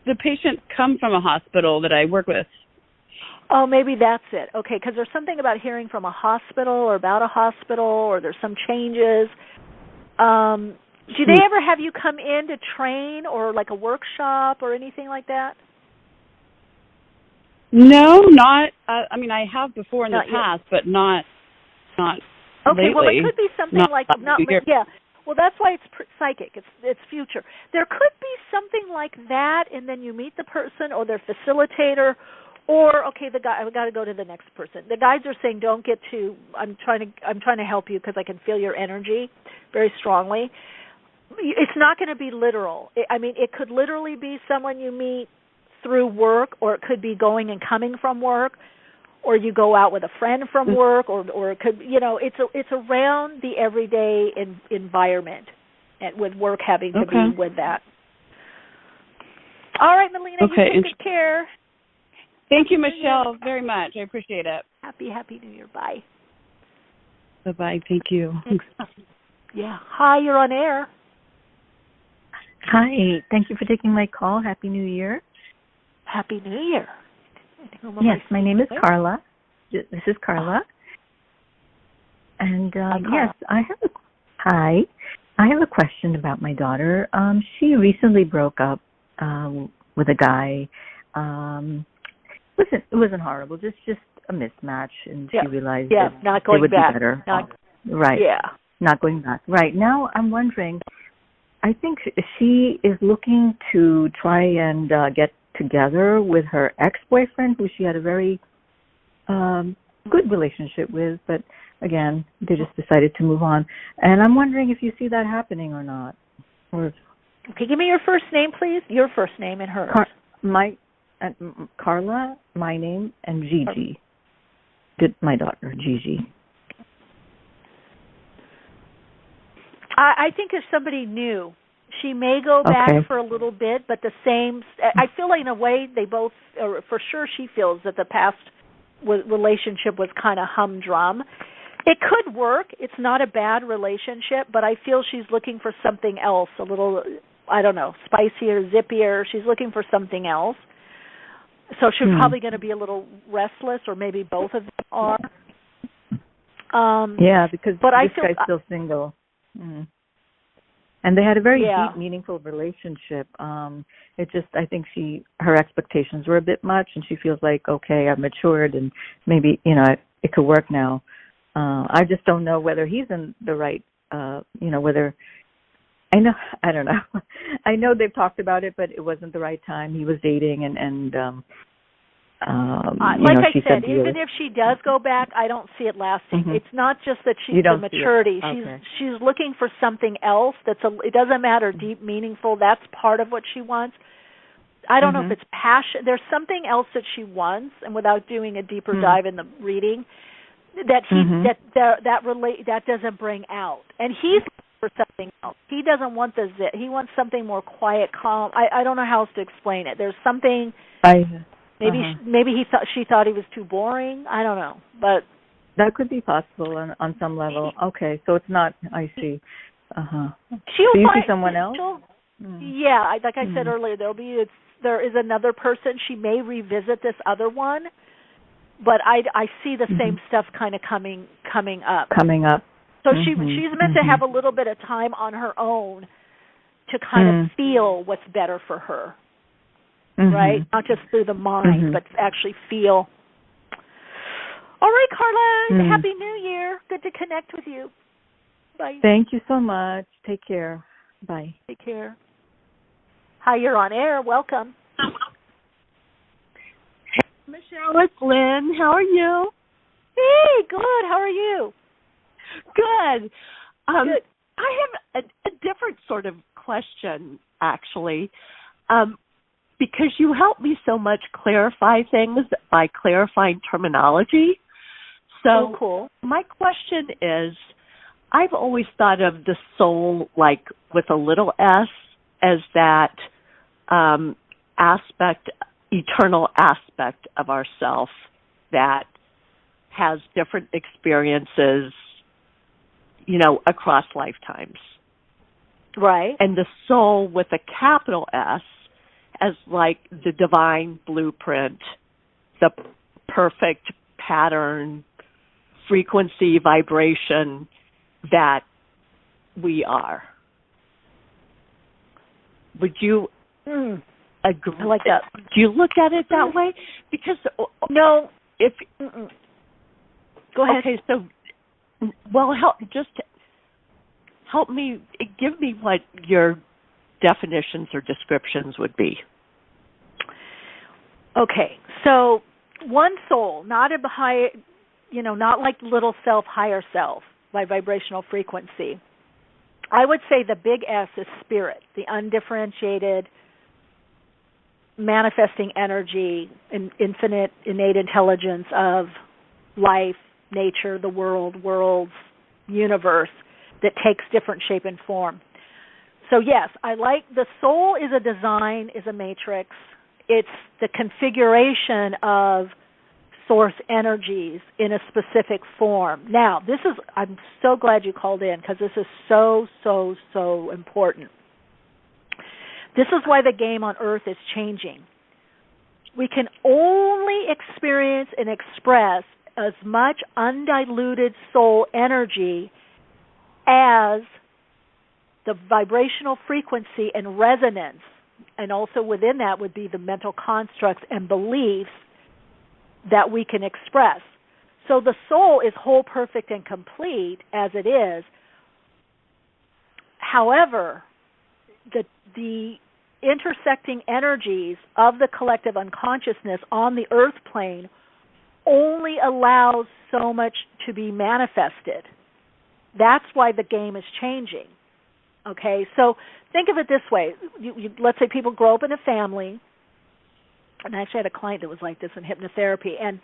The patients come from a hospital that I work with. Oh, maybe that's it. Okay, because there's something about hearing from a hospital or about a hospital, or there's some changes. Do they ever have you come in to train or like a workshop or anything like that? No, not. I mean, I have before in the past, but not okay, lately. Well, it could be something Yeah. Well, that's why it's psychic. It's future. There could be something like that, and then you meet the person or their facilitator, or the guy. I got to go to the next person. The guides are saying, "Don't get too." I'm trying to help you because I can feel your energy very strongly. It's not going to be literal. It could literally be someone you meet through work, or it could be going and coming from work, or you go out with a friend from work, or it could, it's around the everyday environment, and with work having to be with that. All right, Melina, you take good care. Thank you, Michelle, very much. I appreciate it. Happy New Year. Bye. Bye-bye. Thank you. Yeah. Hi, you're on air. Hi. Thank you for taking my call. Happy New Year. Happy New Year. Yes, my name is Carla. This is Carla. And yes, I have a question about my daughter. She recently broke up with a guy. It wasn't horrible, just a mismatch, and she realized that not going it would back. be better. Right. Yeah. Not going back. Right. Now I'm wondering, I think she is looking to try and get together with her ex-boyfriend, who she had a very good relationship with, but again, they just decided to move on. And I'm wondering if you see that happening or not. Okay, give me your first name, please. Your first name and hers. Carla, my name, and Gigi. My daughter, Gigi. I think if somebody new, she may go back for a little bit, but the same. I feel like in a way they both, or for sure, she feels that the past relationship was kind of humdrum. It could work. It's not a bad relationship, but I feel she's looking for something else, a little, I don't know, spicier, zippier. She's looking for something else. So she's probably going to be a little restless, or maybe both of them are. Because this guy's still single. And they had a very deep, meaningful relationship. It just, I think her expectations were a bit much, and she feels like, okay, I've matured, and maybe, it could work now. I just don't know whether he's in the right, whether, I don't know. I know they've talked about it, but it wasn't the right time. He was dating, and like I said, even if she does go back, I don't see it lasting. It's not just that she's the maturity. She's looking for something else. It doesn't matter, deep, meaningful. That's part of what she wants. I don't know if it's passion. There's something else that she wants, and without doing a deeper dive in the reading, that that doesn't bring out. And he's for something else. He doesn't want the zit. He wants something more quiet, calm. I don't know how else to explain it. There's something. Maybe she thought he was too boring. I don't know, but that could be possible on some level. Okay, so it's not. I see. So you see someone else? Yeah, like I said earlier, there is another person. She may revisit this other one, but I see the same stuff kind of coming up. So she's meant to have a little bit of time on her own to kind of feel what's better for her, right? Not just through the mind, but actually feel. All right, Carla, Happy New Year. Good to connect with you. Bye. Thank you so much. Take care. Bye. Take care. Hi, you're on air. Welcome. Michelle, it's Lynn. How are you? Hey, good. How are you? Good. Good. I have a different sort of question, actually, because you help me so much clarify things by clarifying terminology. So cool. My question is, I've always thought of the soul like with a little s as that eternal aspect of ourself that has different experiences, across lifetimes. Right. And the soul with a capital S as like the divine blueprint, the perfect pattern, frequency, vibration that we are. Would you agree? I like that. Do you look at it that way? Because no, if go ahead. Okay, so help me. Give me what your definitions or descriptions would be. Okay, so one soul, not a high, not like little self, higher self by vibrational frequency. I would say the big S is spirit, the undifferentiated, manifesting energy, infinite, innate intelligence of life, nature, the worlds, universe that takes different shape and form. So yes, I like the soul is a design, is a matrix. It's the configuration of source energies in a specific form. Now, I'm so glad you called in because this is so, so, so important. This is why the game on Earth is changing. We can only experience and express as much undiluted soul energy as the vibrational frequency and resonance, and also within that would be the mental constructs and beliefs that we can express. So the soul is whole, perfect, and complete as it is. However, the intersecting energies of the collective unconsciousness on the earth plane only allows so much to be manifested. That's why the game is changing. Okay, so think of it this way. Let's say people grow up in a family, and I actually had a client that was like this in hypnotherapy, and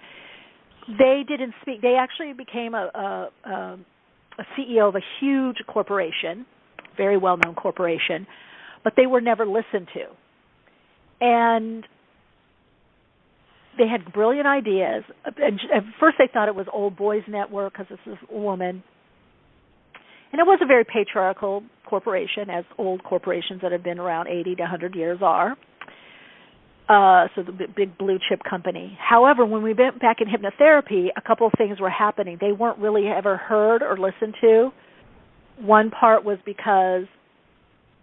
they didn't speak. They actually became a CEO of a huge corporation, very well-known corporation, but they were never listened to. And they had brilliant ideas. And at first they thought it was Old Boys Network because this is a woman. And it was a very patriarchal corporation, as old corporations that have been around 80 to 100 years are. So the big blue chip company. However, when we went back in hypnotherapy, a couple of things were happening. They weren't really ever heard or listened to. One part was because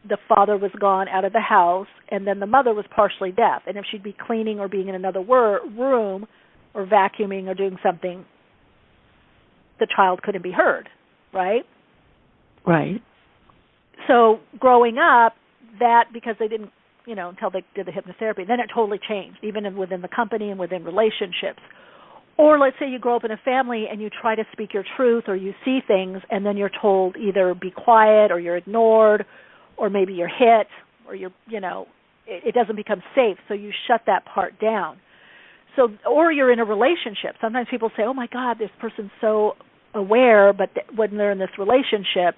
the father was gone out of the house, and then the mother was partially deaf. And if she'd be cleaning or being in another room or vacuuming or doing something, the child couldn't be heard, right? Right. So growing up, that, because they didn't, until they did the hypnotherapy, then it totally changed, even within the company and within relationships. Or let's say you grow up in a family and you try to speak your truth, or you see things and then you're told either be quiet or you're ignored, or maybe you're hit, or it doesn't become safe, so you shut that part down. So, or you're in a relationship. Sometimes people say, oh my God, this person's so aware, but when they're in this relationship,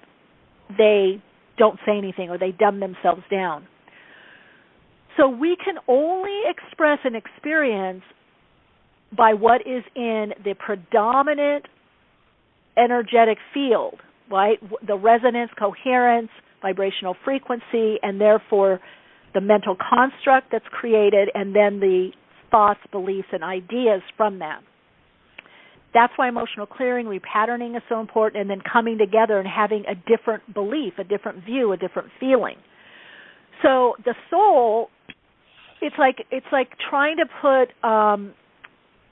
they don't say anything or they dumb themselves down. So we can only express an experience by what is in the predominant energetic field, right? The resonance, coherence, vibrational frequency, and therefore the mental construct that's created, and then the thoughts, beliefs, and ideas from that. That's why emotional clearing, repatterning is so important, and then coming together and having a different belief, a different view, a different feeling. So the soul, it's like trying to put,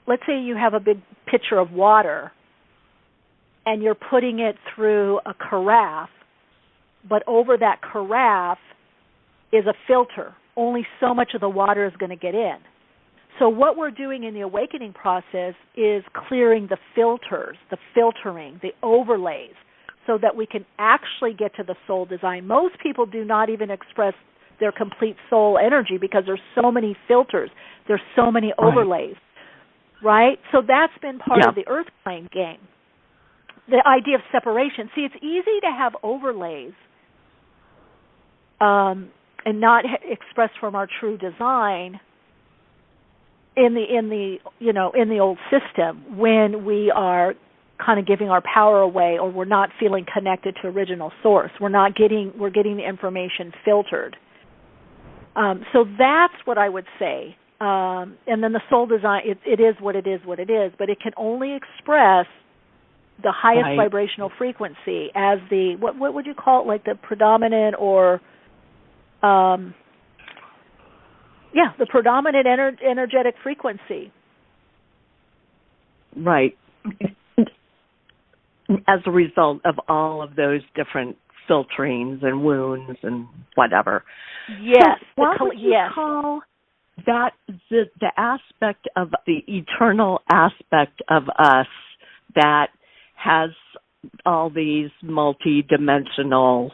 let's say you have a big pitcher of water, and you're putting it through a carafe, but over that carafe is a filter. Only so much of the water is going to get in. So what we're doing in the awakening process is clearing the filters, the filtering, the overlays, so that we can actually get to the soul design. Most people do not even express their complete soul energy because there's so many filters, there's so many overlays, right? So that's been part of the earth plane game. The idea of separation. See, it's easy to have overlays and not express from our true design in the old system when we are kind of giving our power away, or we're not feeling connected to original source. We're getting the information filtered. So that's what I would say. And then the soul design, it is what it is, but it can only express the highest vibrational frequency as the, what would you call it, like the predominant or, the predominant energetic frequency. Right. As a result of all of those different filterings and wounds and whatever. Yes. So what would you call that the aspect of the eternal aspect of us that has all these multi-dimensional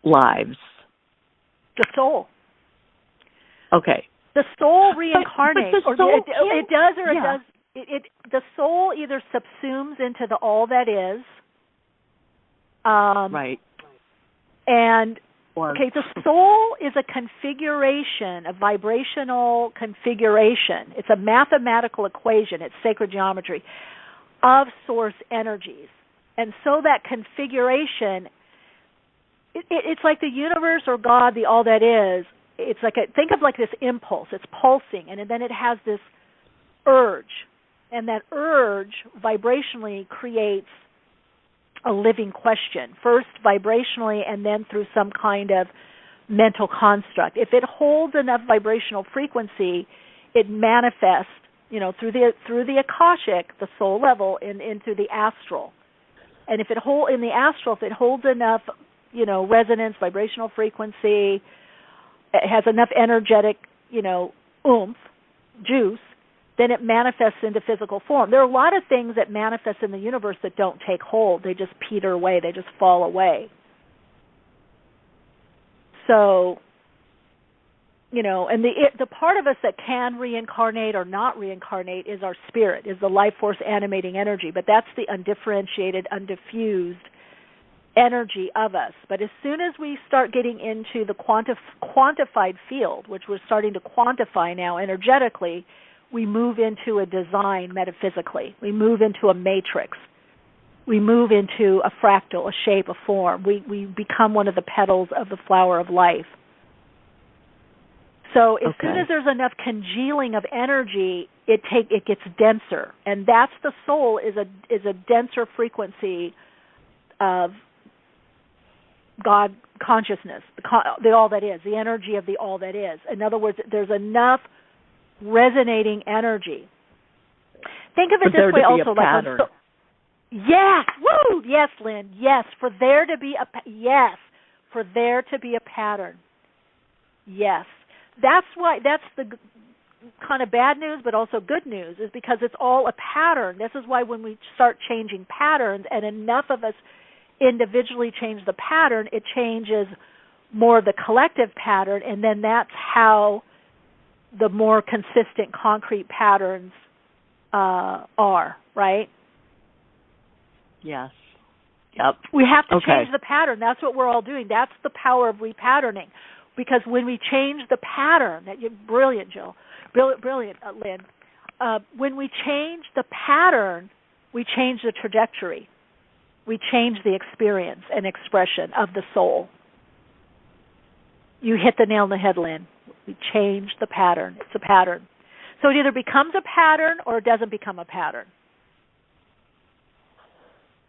lives? The soul. Okay. The soul reincarnates, but the soul it does, or it does. The soul either subsumes into the all that is. Right. And the soul is a configuration, a vibrational configuration. It's a mathematical equation. It's sacred geometry of source energies. And so that configuration, it's like the universe or God, the all that is. It's like think of like this impulse. It's pulsing, and then it has this urge, and that urge vibrationally creates a living question, first vibrationally and then through some kind of mental construct. If it holds enough vibrational frequency, it manifests, through the Akashic, the soul level, into the astral. And if it holds enough, resonance, vibrational frequency, it has enough energetic, oomph, juice, then it manifests into physical form. There are a lot of things that manifest in the universe that don't take hold. They just peter away. They just fall away. So, and the part of us that can reincarnate or not reincarnate is our spirit, is the life force animating energy. But that's the undifferentiated, undiffused energy of us. But as soon as we start getting into the quantified field, which we're starting to quantify now energetically, we move into a design metaphysically. We move into a matrix. We move into a fractal, a shape, a form. We become one of the petals of the flower of life. So as soon as there's enough congealing of energy, it gets denser, and that's the soul is a denser frequency of God consciousness, the all that is, the energy of the all that is. In other words, there's enough resonating energy. Think of it this way also, like yes, woo, yes, Lynn, yes, for there to be a pattern. Yes. That's the kind of bad news, but also good news, is because it's all a pattern. This is why when we start changing patterns, and enough of us individually change the pattern, it changes more of the collective pattern, and then that's how the more consistent concrete patterns are, right? Yes. Yep. We have to change the pattern. That's what we're all doing. That's the power of repatterning. Because when we change the pattern, brilliant, Jill, brilliant, Lynn. When we change the pattern, we change the trajectory. We change the experience and expression of the soul. You hit the nail on the head, Lynn. We change the pattern. It's a pattern. So it either becomes a pattern or it doesn't become a pattern.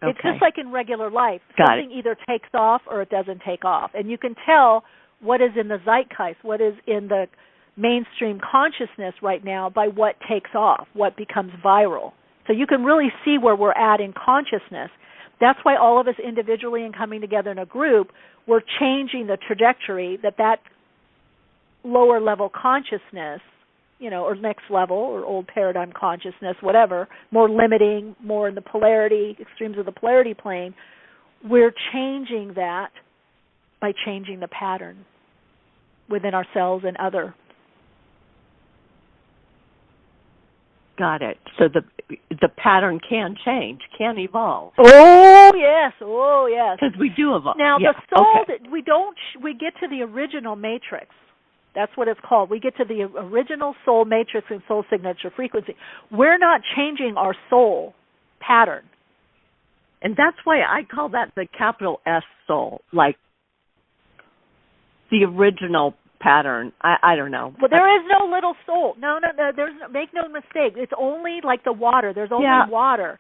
Okay. It's just like in regular life. Something either takes off or it doesn't take off. And you can tell what is in the zeitgeist, what is in the mainstream consciousness right now by what takes off, what becomes viral. So you can really see where we're at in consciousness. That's why all of us individually and coming together in a group, we're changing the trajectory that lower level consciousness, or next level, or old paradigm consciousness, whatever, more limiting, more in the polarity, extremes of the polarity plane, we're changing that by changing the pattern within ourselves and other. Got it. So the pattern can change, can evolve. Oh yes. Because we do evolve. Now the soul that we get to the original matrix. That's what it's called. We get to the original soul matrix and soul signature frequency. We're not changing our soul pattern. And that's why I call that the capital S soul, like the original pattern. I don't know. Well, there is no little soul. No. Make no mistake. It's only like the water. There's only water.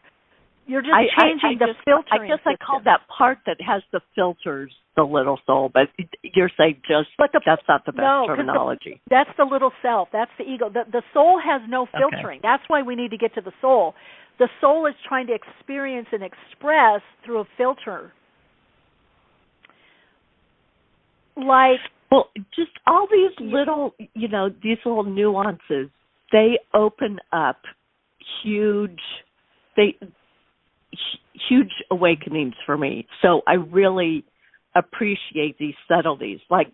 You're just changing the filtering. I guess I call that part that has the filters the little soul, but you're saying that's not the best terminology. That's the little self. That's the ego. The soul has no filtering. Okay. That's why we need to get to the soul. The soul is trying to experience and express through a filter. Well, just all these little, these little nuances, they open up huge awakenings for me. So I really appreciate these subtleties. Like,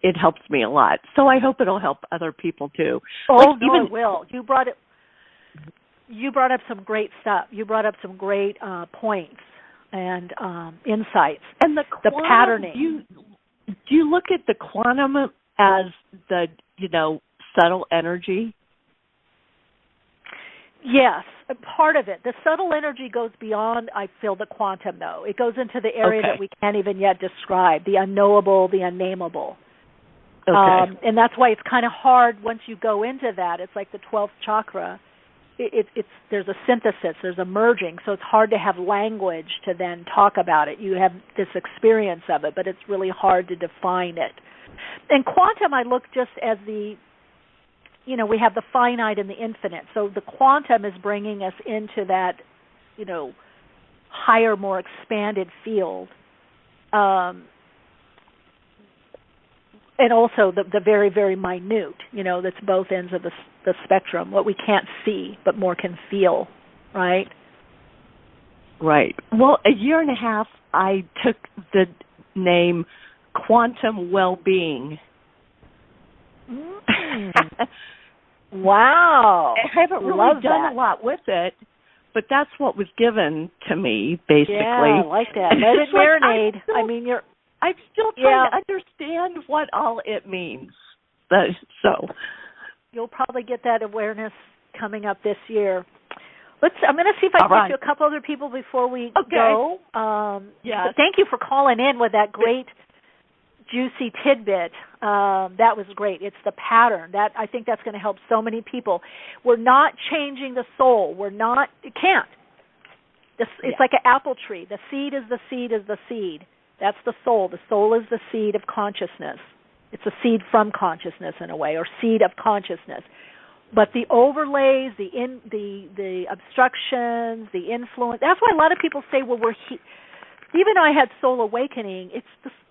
it helps me a lot. So I hope it'll help other people too. Oh, no, it will. You brought up some great stuff. You brought up some great points and insights. And the patterning. Do you look at the quantum as the, subtle energy? Yes, part of it. The subtle energy goes beyond, I feel, the quantum, though. It goes into the area that we can't even yet describe, the unknowable, the unnameable. Okay. And that's why it's kind of hard once you go into that. It's like the 12th chakra. There's a synthesis, there's a merging, so it's hard to have language to then talk about it. You have this experience of it, but it's really hard to define it. And quantum, I look just as we have the finite and the infinite. So the quantum is bringing us into that, higher, more expanded field. And also the very, very minute, that's both ends of the spectrum, what we can't see but more can feel, right? Right. Well, a year and a half, I took the name Quantum Well-Being. Wow. I haven't really done a lot with it, but that's what was given to me, basically. Yeah, I like that. Let it marinate. I'm still trying to understand what all it means. So you'll probably get that awareness coming up this year. I'm going to see if I can get to a couple other people before we go. Yes. Thank you for calling in with that great, juicy tidbit. That was great. It's the pattern. I think that's going to help so many people. We're not changing the soul. It can't. It's like an apple tree. The seed is the seed is the seed. That's the soul. The soul is the seed of consciousness. It's a seed from consciousness in a way, or seed of consciousness. But the overlays, the obstructions, the influence. That's why a lot of people say, well, even though I had soul awakening,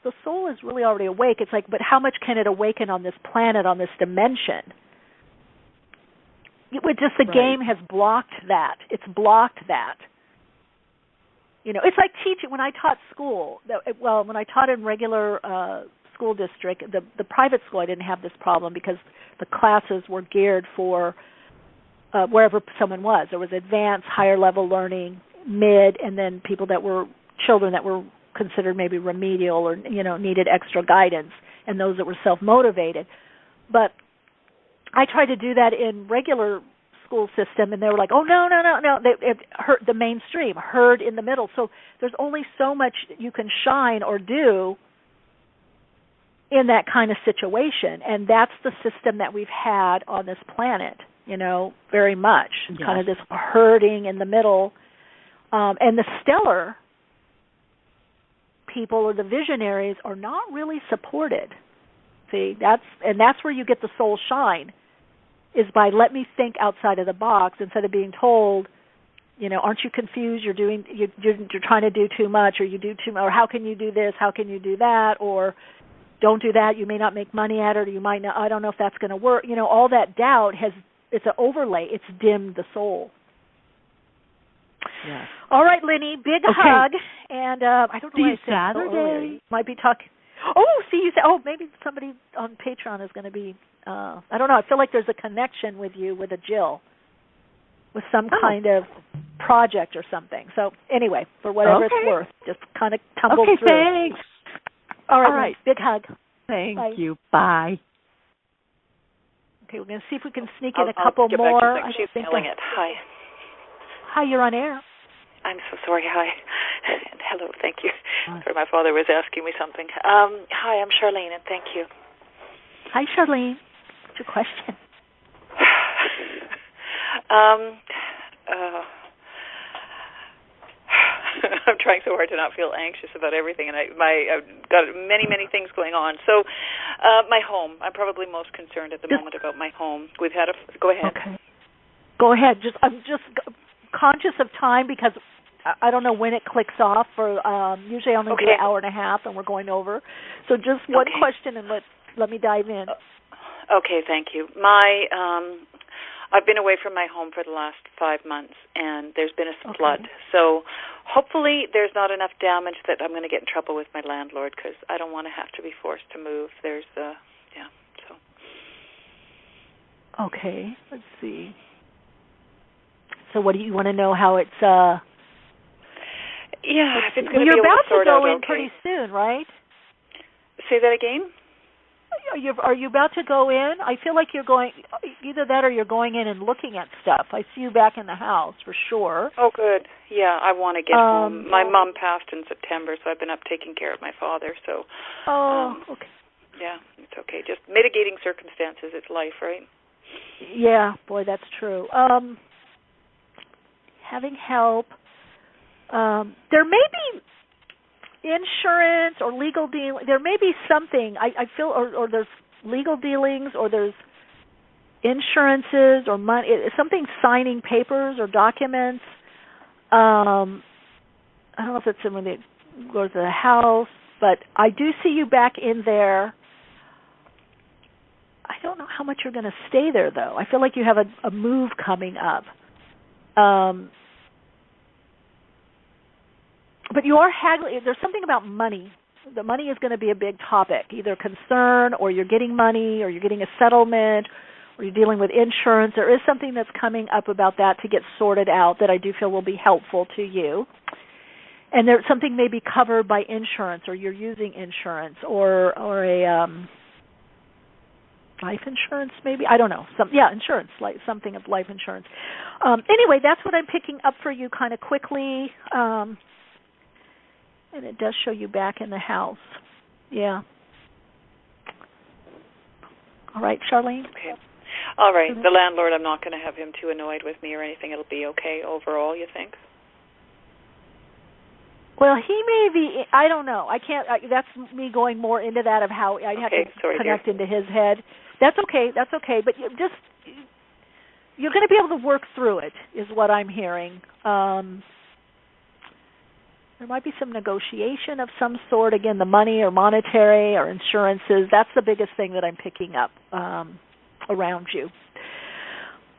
the soul is really already awake. It's like, but how much can it awaken on this planet, on this dimension? The game has blocked that. It's blocked that. It's like teaching. When I taught school, when I taught in regular school district, the private school, I didn't have this problem because the classes were geared for wherever someone was. There was advanced, higher level learning, mid, and then people that were children that were considered maybe remedial or, needed extra guidance, and those that were self-motivated. But I tried to do that in regular school system, and they were like, oh, no. It hurt the mainstream, herd in the middle. So there's only so much you can shine or do in that kind of situation, and that's the system that we've had on this planet, very much, kind of this herding in the middle. And the stellar people or the visionaries are not really supported. See, that's where you get the soul shine, is by let me think outside of the box instead of being told, aren't you confused? You're trying to do too much, or you do too much, or how can you do this? How can you do that? Or don't do that. You may not make money at it, or you might not. I don't know if that's going to work. All that doubt it's an overlay. It's dimmed the soul. Yes. All right, Lenny, big hug, and I don't know why I said Saturday. Might be talking. Oh, see, you said. Oh, maybe somebody on Patreon is going to be. I don't know. I feel like there's a connection with you with a Jill, with some kind of project or something. So anyway, for whatever it's worth, just kind of tumble through. Thanks. All right. Big hug. Thank Bye. you. Bye. Okay, we're going to see if we can sneak in a couple more. She's feeling it. Hi. Hi, you're on air. I'm so sorry. Hi. And hello. Thank you. Sorry, my father was asking me something. Hi, I'm Charlene, and thank you. Hi, Charlene. What's your question? I'm trying so hard to not feel anxious about everything, and I've got many things going on. So, my home. I'm probably most concerned at the moment about my home. We've had go ahead. Okay. Go ahead. I'm just conscious of time because I don't know when it clicks off. For usually I only do an hour and a half, and we're going over. So just one question, and let me dive in. Okay, thank you. I've been away from my home for the last 5 months, and there's been a flood. So hopefully there's not enough damage that I'm going to get in trouble with my landlord, because I don't want to have to be forced to move. There's so. Okay, let's see. So what do you want to know how it's if it's going to be you're about to go in okay. pretty soon, right? Say that again? Are you about to go in? I feel like you're going, either that or you're going in and looking at stuff. I see you back in the house for sure. Oh, good. Yeah, I want to get home. My mom passed in September, so I've been up taking care of my father. So. Okay. Yeah, it's okay. Just mitigating circumstances. It's life, right? Yeah, boy, that's true. Having help. There may be insurance or legal dealing. There may be something I feel, or there's legal dealings, or there's insurances or money. Something signing papers or documents. I don't know if it's when they go to the house, but I do see you back in there. I don't know how much you're going to stay there, though. I feel like you have a move coming up. But you are haggling. There's something about money. The money is going to be a big topic, either concern, or you're getting money, or you're getting a settlement, or you're dealing with insurance. There is something that's coming up about that to get sorted out that I do feel will be helpful to you. And there's something may be covered by insurance, or you're using insurance, or a life insurance maybe. I don't know. Insurance, like something of life insurance. Anyway, that's what I'm picking up for you kind of quickly. And it does show you back in the house. Yeah. All right, Charlene? Okay. All right. The landlord, I'm not going to have him too annoyed with me or anything. It'll be okay overall, you think? Well, he may be, I don't know. I can't, that's me going more into that of how I'd have to connect into his head. That's okay. But you're going to be able to work through it, is what I'm hearing. There might be some negotiation of some sort. Again, the money or monetary or insurances. That's the biggest thing that I'm picking up around you.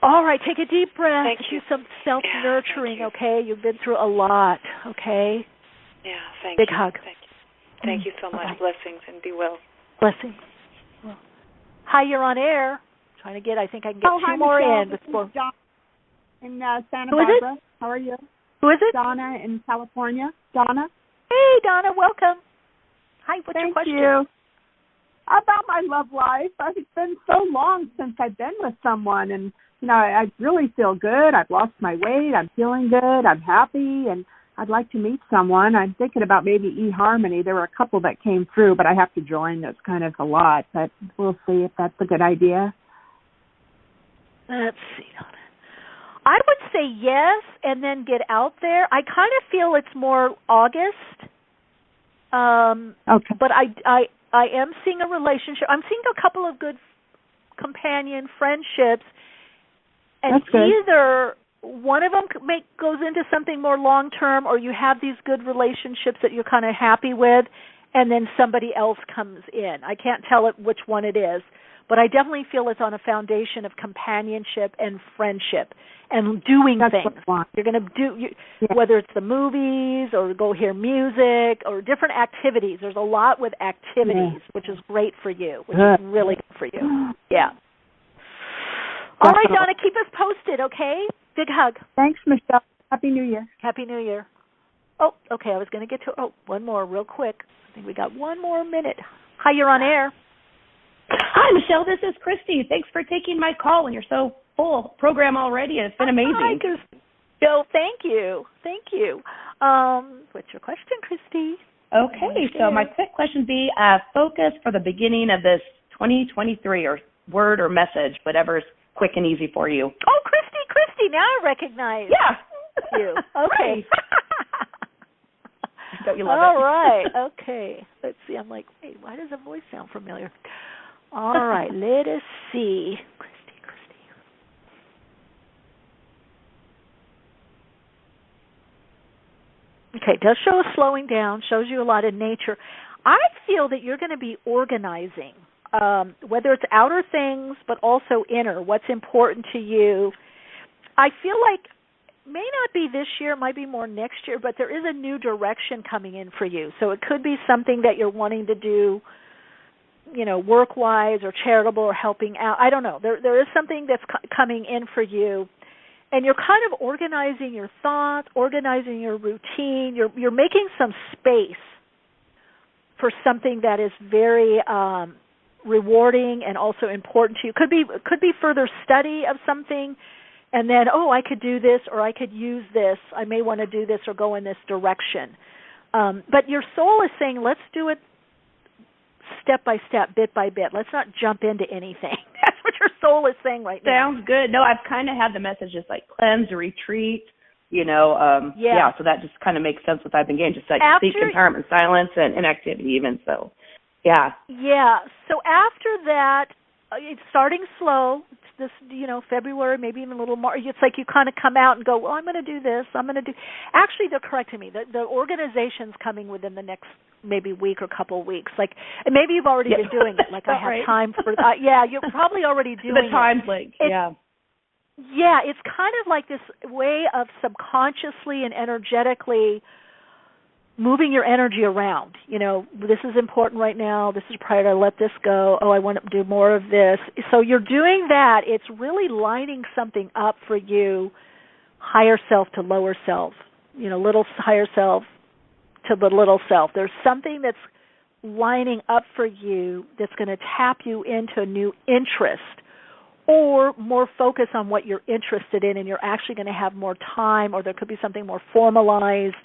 All right, take a deep breath. Thank you. Do some self-nurturing, okay? You've been through a lot, okay? Yeah, thank you. Big hug. Thank you so much. Bye-bye. Blessings, and be well. Blessings. Well, hi, you're on air. I think I can get two more Michelle. in This before. is John in Santa Who is Barbara. it? How are you? Who is it? Donna in California. Donna. Hey, Donna, welcome. Hi, what's your question? Thank you. About my love life. It's been so long since I've been with someone, and I really feel good. I've lost my weight. I'm feeling good. I'm happy, and I'd like to meet someone. I'm thinking about maybe eHarmony. There were a couple that came through, but I have to join. That's kind of a lot, but we'll see if that's a good idea. Let's see, Donna. I would say yes, and then get out there. I kind of feel it's more August. Okay. But I am seeing a relationship. I'm seeing a couple of good companion friendships, and that's good. Either one of them goes into something more long term, or you have these good relationships that you're kind of happy with, and then somebody else comes in. I can't tell it which one it is, but I definitely feel it's on a foundation of companionship and friendship and doing things. You're going to do, whether it's the movies or go hear music or different activities. There's a lot with activities, which is great for you, which is really good for you. Yeah. All right, Donna, keep us posted, okay? Big hug. Thanks, Michelle. Happy New Year. Happy New Year. Oh, okay, I was going to get to, one more real quick. I think we got one more minute. Hi, you're on air. Hi, Michelle. This is Christy. Thanks for taking my call, and you're so full program already, and it's been amazing. Bill, thank you. Thank you. What's your question, Christy? Okay, so my quick question would be focus for the beginning of this 2023, or word or message, whatever's quick and easy for you. Oh, Christy, now I recognize you. Okay. Don't you love All it? right. Okay. Let's see. I'm like, wait, why does the voice sound familiar? All right. Let us see. Christy. Okay. It does show a slowing down. Shows you a lot in nature. I feel that you're going to be organizing, whether it's outer things, but also inner, what's important to you. I feel like may not be this year, it might be more next year, but there is a new direction coming in for you. So it could be something that you're wanting to do, work-wise or charitable or helping out. I don't know. There is something that's coming in for you, and you're kind of organizing your thoughts, organizing your routine. You're making some space for something that is very rewarding and also important to you. Could be further study of something. And then, I could do this, or I could use this. I may want to do this or go in this direction. But your soul is saying, let's do it step by step, bit by bit. Let's not jump into anything. That's what your soul is saying right now. Sounds good. No, I've kind of had the messages like cleanse or retreat, so that just kind of makes sense with I've been getting, just like seek empowerment, silence, and activity even, so, yeah. Yeah, so after that, it's starting slow. It's this, February, maybe even a little more. It's like you kind of come out and go, well, I'm going to do this. Actually, they're correcting me. The organization's coming within the next maybe week or couple of weeks. Like, and maybe you've already been doing it. Like, I have time for you're probably already doing it. The time's like, Yeah, it's kind of like this way of subconsciously and energetically moving your energy around. This is important right now. This is prior to let this go. I want to do more of this. So you're doing that. It's really lining something up for you, higher self to lower self, little higher self to the little self. There's something that's lining up for you that's going to tap you into a new interest or more focus on what you're interested in, and you're actually going to have more time, or there could be something more formalized.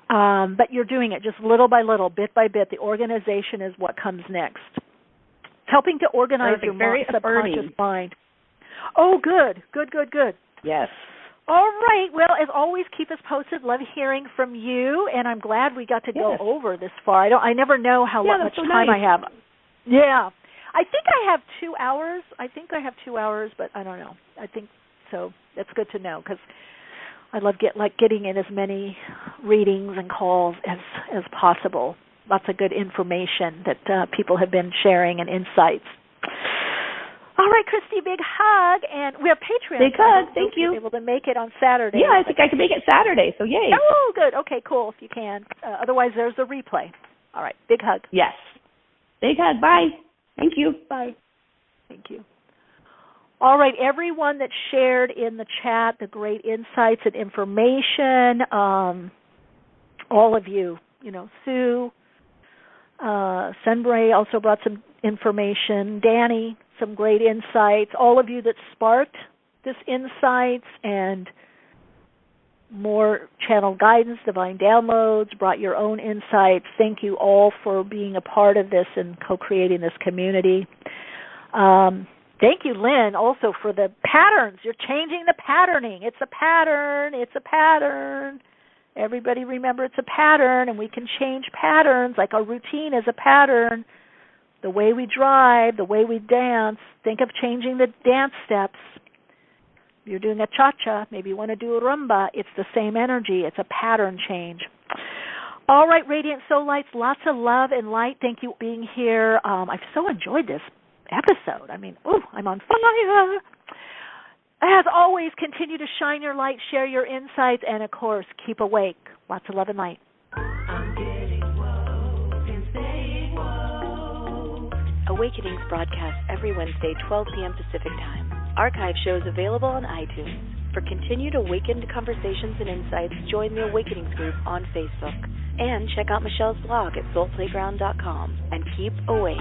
But you're doing it just little by little, bit by bit. The organization is what comes next. It's helping to organize your subconscious mind. Oh, good. Yes. All right. Well, as always, keep us posted. Love hearing from you, and I'm glad we got to go over this far. I never know how much time I have. Yeah. I think I have 2 hours. But I don't know. I think so. That's good to know, because I love getting in as many readings and calls as possible. Lots of good information that people have been sharing and insights. All right, Christy, big hug, and we have Patreon. Big hug, thank you. Able to make it on Saturday. Yeah, I think I can make it Saturday, so yay. Oh, good. Okay, cool, if you can. Otherwise, there's the replay. All right, big hug. Yes. Big hug, bye. Thank you. Bye. Thank you. All right, everyone that shared in the chat the great insights and information, all of you, Sue, Senbray also brought some information, Danny, some great insights, all of you that sparked this insights and more channel guidance, divine downloads, brought your own insights. Thank you all for being a part of this and co-creating this community. Thank you, Lynn, also for the patterns. You're changing the patterning. It's a pattern. It's a pattern. Everybody remember it's a pattern, and we can change patterns. Like a routine is a pattern. The way we drive, the way we dance. Think of changing the dance steps. You're doing a cha-cha. Maybe you want to do a rumba. It's the same energy. It's a pattern change. All right, Radiant Soul Lights, lots of love and light. Thank you for being here. I've so enjoyed this episode. I'm on fire. As always, continue to shine your light, share your insights, and, of course, keep awake. Lots of love and light. Awakenings broadcast every Wednesday, 12 p.m. Pacific Time. Archive shows available on iTunes. For continued awakened conversations and insights, join the Awakenings group on Facebook. And check out Michelle's blog at soulplayground.com. And keep awake.